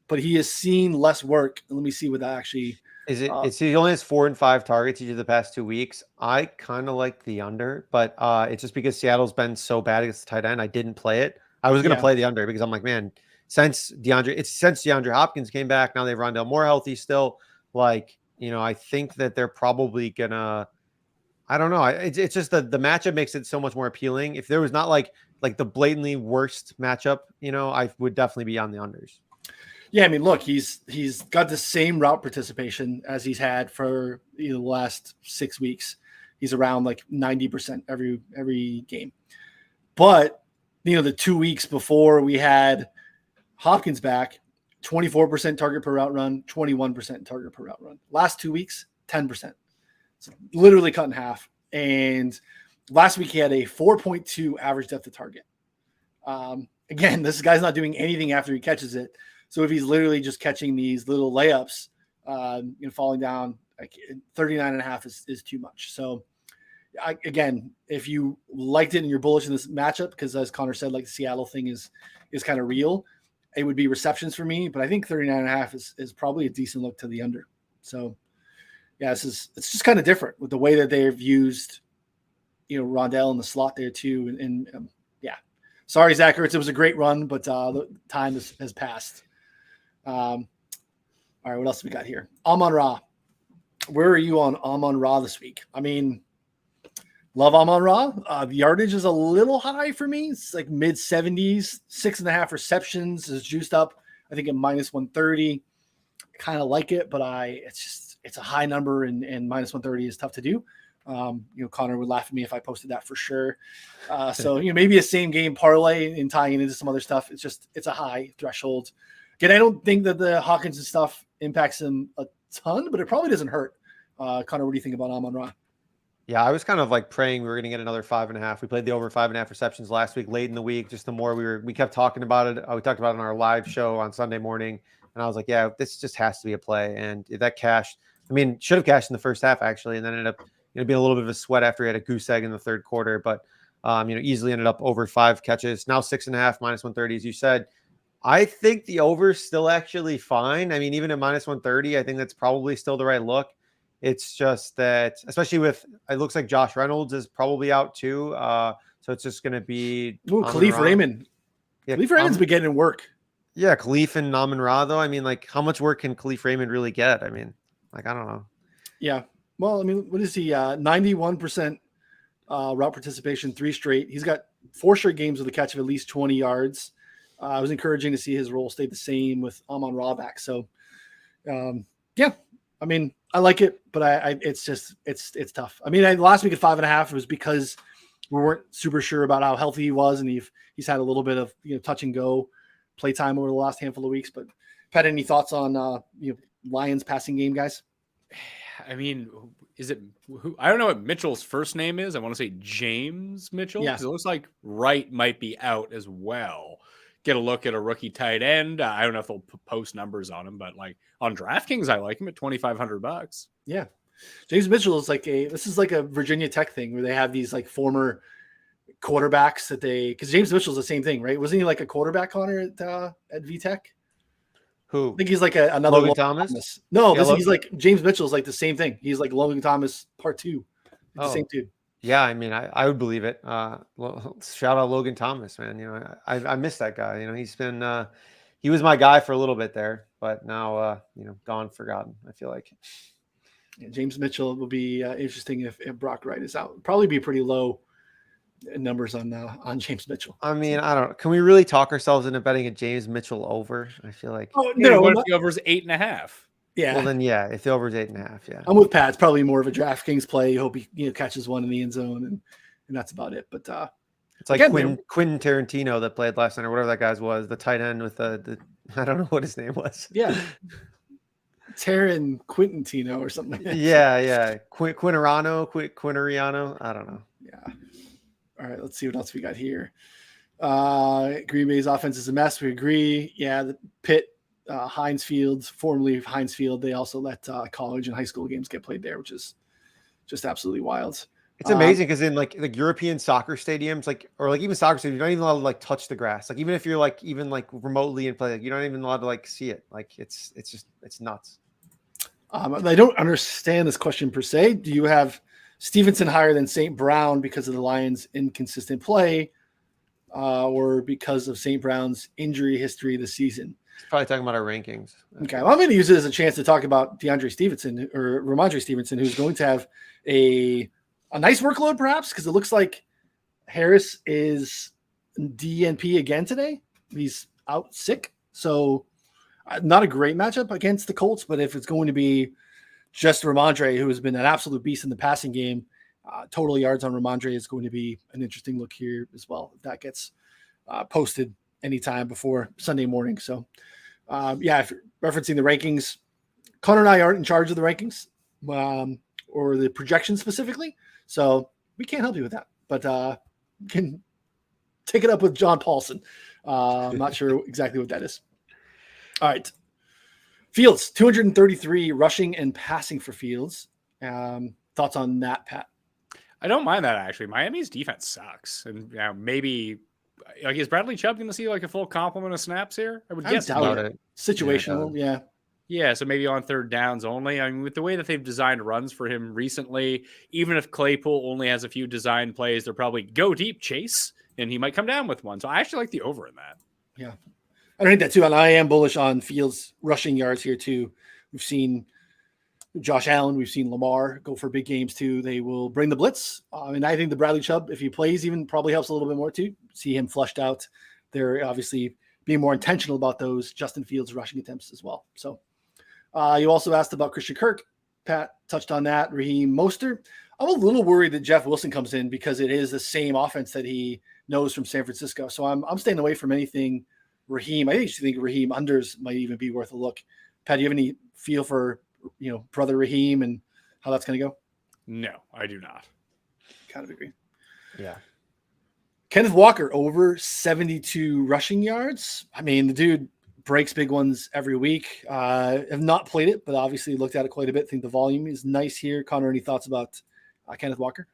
But he has seen less work. Let me see what that actually is. He only has 4 and 5 targets each of the past 2 weeks. I kind of like the under, but it's just because Seattle's been so bad against the tight end. I didn't play it. I was going to play the under because I'm like, man, since DeAndre Hopkins came back, now they've Rondale Moore healthy still. Like, I think that they're probably gonna. I don't know. It's just the matchup makes it so much more appealing. If there was not like the blatantly worst matchup, I would definitely be on the unders. Yeah, I mean, look, he's got the same route participation as he's had for the last 6 weeks. He's around like 90% every game. But the 2 weeks before we had Hopkins back, 24% target per route run, 21% target per route run. Last 2 weeks, 10%. So literally cut in half. And last week he had a 4.2 average depth of target. Again, this guy's not doing anything after he catches it. So if he's literally just catching these little layups, falling down, like 39.5 is too much. So again, if you liked it and you're bullish in this matchup, because as Connor said, like the Seattle thing is kind of real, it would be receptions for me. But I think 39.5 is probably a decent look to the under. So yeah, it's just kind of different with the way that they've used, Rondale in the slot there too. And yeah, sorry, Zach Ertz. It was a great run, but the time has passed. All right, what else have we got here? Amon-Ra. Where are you on Amon-Ra this week? I mean, love Amon-Ra. The yardage is a little high for me. It's like mid 70s, 6.5 receptions is juiced up. I think at minus 130. Kind of like it, but it's a high number and minus 130 is tough to do. Connor would laugh at me if I posted that for sure. So maybe a same game parlay and tying it into some other stuff. It's a high threshold. Again, I don't think that the Hawkins and stuff impacts him a ton, but it probably doesn't hurt. Connor, what do you think about Amon-Ra? Yeah, I was kind of like praying we were going to get another 5.5. We played the over 5.5 receptions last week, late in the week. Just the more we kept talking about it. We talked about it on our live show on Sunday morning, and I was like, yeah, this just has to be a play. And that cashed. I mean, should have cashed in the first half actually, and then ended up being a little bit of a sweat after he had a goose egg in the third quarter. But easily ended up over 5 catches. Now 6.5 minus 130, as you said. I think the over is still actually fine. I mean, even at minus 130, I think that's probably still the right look. It's just that, especially with, it looks like Josh Reynolds is probably out too. So it's just going to be. Khalif Raymond. Yeah, Khalif Raymond's been getting work. Yeah, Khalif and Amon-Ra, though. I mean, like, how much work can Khalif Raymond really get? I mean, like, I don't know. Yeah. Well, I mean, what is he? 91% route participation, 3 straight. He's got 4 straight games with a catch of at least 20 yards. It was encouraging to see his role stay the same with Amon-Ra back. So, yeah, I mean, I like it, but it's tough. I mean, last week at 5.5 was because we weren't super sure about how healthy he was, and he's had a little bit of touch and go play time over the last handful of weeks. But Pat, any thoughts on Lions passing game, guys? I mean, is it who? I don't know what Mitchell's first name is. I want to say James Mitchell. Yeah. It looks like Wright might be out as well. Get a look at a rookie tight end. I don't know if they'll post numbers on him, but like on DraftKings, I like him at $2,500. Yeah. James Mitchell is this is like a Virginia Tech thing where they have these like former quarterbacks that because James Mitchell's the same thing, right? Wasn't he like a quarterback, Connor, at VTech? Who? I think he's like another Logan Thomas? No, Yeah, he's like James Mitchell's like the same thing. He's like Logan Thomas part 2. The same dude. Yeah, I mean, I would believe it. Shout out Logan Thomas, man. You know, I miss that guy. You know, he's been he was my guy for a little bit there, but now you know, gone, forgotten. I feel like. Yeah, James Mitchell will be interesting if Brock Wright is out. Probably be pretty low numbers on James Mitchell. I mean, I don't know. Can we really talk ourselves into betting a James Mitchell over? I feel like. Oh no, what if the over is 8.5? Yeah. Well, then yeah, if the over is 8.5, yeah. I'm with Pat. It's probably more of a DraftKings play. You hope he catches one in the end zone, and that's about it. But it's like again, Quentin Tarantino that played last night, or whatever that guy's was, the tight end with the I don't know what his name was. Yeah. Taron Quintino or something like that. Yeah. Quinteriano. I don't know. Yeah. All right, let's see what else we got here. Green Bay's offense is a mess. We agree. Yeah, the Pitt, Heinz Field, formerly Heinz Field, they also let college and high school games get played there, which is just absolutely wild. It's amazing because in like European soccer stadiums, or like even soccer stadiums, you're not even allowed to like touch the grass. Like even if you're like even like remotely in play, like, you're not even allowed to like see it. Like it's nuts. I don't understand this question per se. Do you have Stevenson higher than St. Brown because of the Lions' inconsistent play, or because of St. Brown's injury history this season? Probably talking about our rankings. Okay, well, I'm going to use it as a chance to talk about Ramondre Stevenson, who's going to have a nice workload, perhaps, because it looks like Harris is DNP again today. He's out sick, so not a great matchup against the Colts. But if it's going to be just Ramondre, who has been an absolute beast in the passing game, total yards on Ramondre is going to be an interesting look here as well. If that gets posted anytime before Sunday morning. So, if referencing the rankings, Connor and I aren't in charge of the rankings or the projections specifically. So we can't help you with that, but can take it up with John Paulson. I'm not sure exactly what that is. All right. Fields, 233 rushing and passing for Fields. Thoughts on that, Pat? I don't mind that, actually. Miami's defense sucks. And maybe, like, is Bradley Chubb going to see like a full complement of snaps here? I would guess doubt it. Situational, yeah. Yeah, so maybe on third downs only. I mean, with the way that they've designed runs for him recently, even if Claypool only has a few designed plays, they're probably go deep chase, and he might come down with one. So I actually like the over in that. Yeah. I don't think that too. And I am bullish on Fields rushing yards here too. We've seen Josh Allen, we've seen Lamar go for big games too. They will bring the blitz. And I think the Bradley Chubb, if he plays, even probably helps a little bit more too. See him flushed out. They're obviously being more intentional about those Justin Fields rushing attempts as well. So you also asked about Christian Kirk. Pat touched on that. Raheem Mostert. I'm a little worried that Jeff Wilson comes in because it is the same offense that he knows from San Francisco. So I'm staying away from anything Raheem. I actually think Raheem unders might even be worth a look. Pat, do you have any feel for, brother Raheem and how that's going to go? No, I do not. Kind of agree. Yeah. Kenneth Walker over 72 rushing yards. I mean, the dude breaks big ones every week. Have not played it, but obviously looked at it quite a bit. Think the volume is nice here. Connor, any thoughts about Kenneth Walker?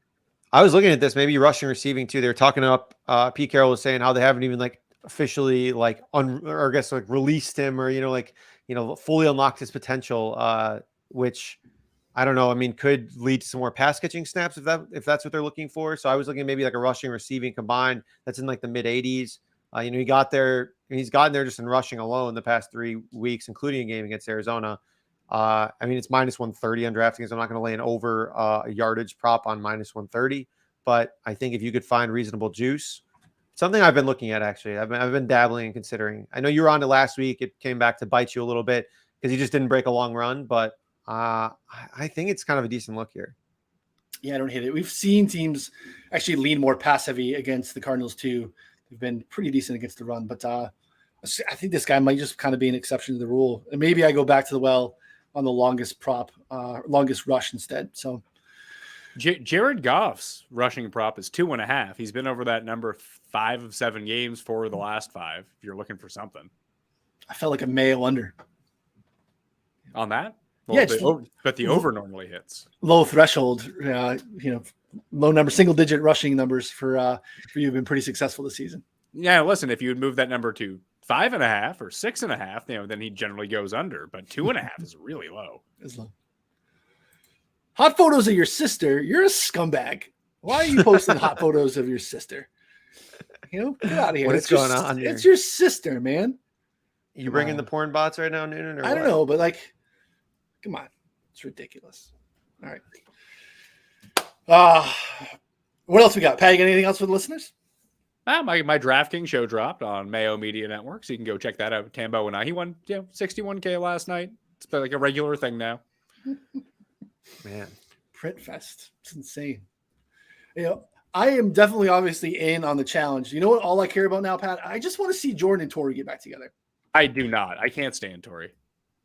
I was looking at this, maybe rushing, receiving too. They were talking up. Pete Carroll was saying how they haven't even officially released him or fully unlocked his potential, which I don't know. I mean, could lead to some more pass catching snaps if that's what they're looking for. So I was looking at maybe like a rushing, receiving combined. That's in like the mid 80s. He got there. He's gotten there just in rushing alone the past 3 weeks, including a game against Arizona. I mean, it's minus 130 on DraftKings. I'm not going to lay an over a yardage prop on minus 130, but I think if you could find reasonable juice, something I've been looking at actually. I've been dabbling and considering. I know you were on it last week. It came back to bite you a little bit because he just didn't break a long run, but I think it's kind of a decent look here. Yeah, I don't hate it. We've seen teams actually lean more pass heavy against the Cardinals too. They've been pretty decent against the run, but I think this guy might just kind of be an exception to the rule. And maybe I go back to the well on the longest rush instead. So Jared Goff's rushing prop is 2.5. He's been over that number 5 of 7 games for the last 5. If you're looking for something, I felt like a Mayo under on that. Well, yeah, but the over normally hits low threshold. low number, single digit rushing numbers for you have been pretty successful this season. Yeah, listen, if you would move that number to 5.5 or 6.5, then he generally goes under. But 2.5 is really low. It's low. Hot photos of your sister. You're a scumbag. Why are you posting hot photos of your sister? Get out of here. What is going on here? It's your sister, man. You bringing the porn bots right now, Noonan? Or I don't know, but come on. It's ridiculous. All right. What else we got? Pat, you got anything else for the listeners? My DraftKings show dropped on Mayo Media Network, so you can go check that out. Tambo and I. He won 61K last night. It's been like a regular thing now. Man. Print Fest. It's insane. I am definitely obviously in on the challenge. You know what all I care about now, Pat? I just want to see Jordan and Tori get back together. I do not. I can't stand Tori.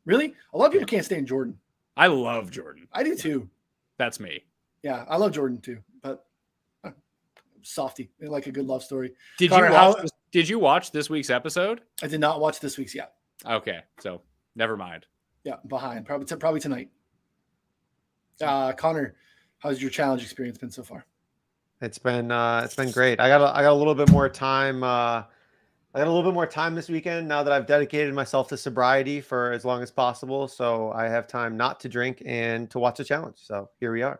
Really? A lot of people can't stand Jordan. I love Jordan. I do too. That's me. Yeah, I love Jordan too, but softy, like a good love story. Did you watch this week's episode? I did not watch this week's yet. Okay, so never mind. Yeah, behind. Probably tonight. Connor, how's your challenge experience been so far? It's been great. I got a little bit more time. I got a little bit more time this weekend now that I've dedicated myself to sobriety for as long as possible. So I have time not to drink and to watch the challenge. So here we are.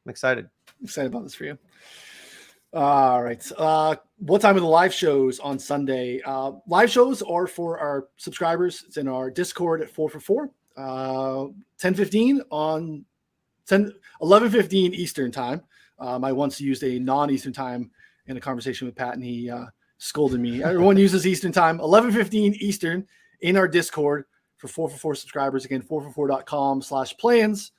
I'm excited. Excited about this for you. All right. What time are the live shows on Sunday? Live shows are for our subscribers. It's in our Discord at 4for4. 10:15 on 11:15 Eastern time. I once used a non-Eastern time in a conversation with Pat, and he scolded me. Everyone uses Eastern time. 11:15 Eastern in our Discord for 4for4 subscribers. Again, 4for4.com/plans.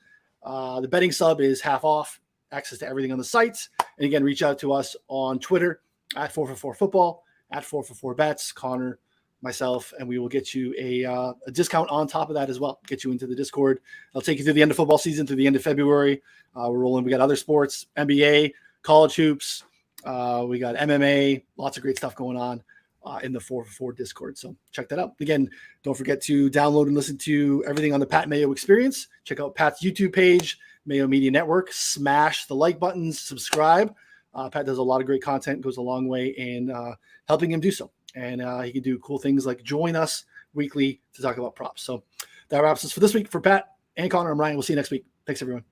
The betting sub is half off. Access to everything on the sites. And again, reach out to us on Twitter at 4for4football, at 4for4bets, Connor, myself, and we will get you a discount on top of that as well. Get you into the Discord. I'll take you through the end of football season, through the end of February. We're rolling. We got other sports, NBA, college hoops. We got MMA, lots of great stuff going on in the 4for4 Discord. So check that out. Again, don't forget to download and listen to everything on the Pat Mayo Experience. Check out Pat's YouTube page, Mayo Media Network. Smash the like buttons, subscribe. Pat does a lot of great content, goes a long way in helping him do so. And he can do cool things like join us weekly to talk about props. So that wraps us for this week. For Pat and Connor, I'm Ryan. We'll see you next week. Thanks, everyone.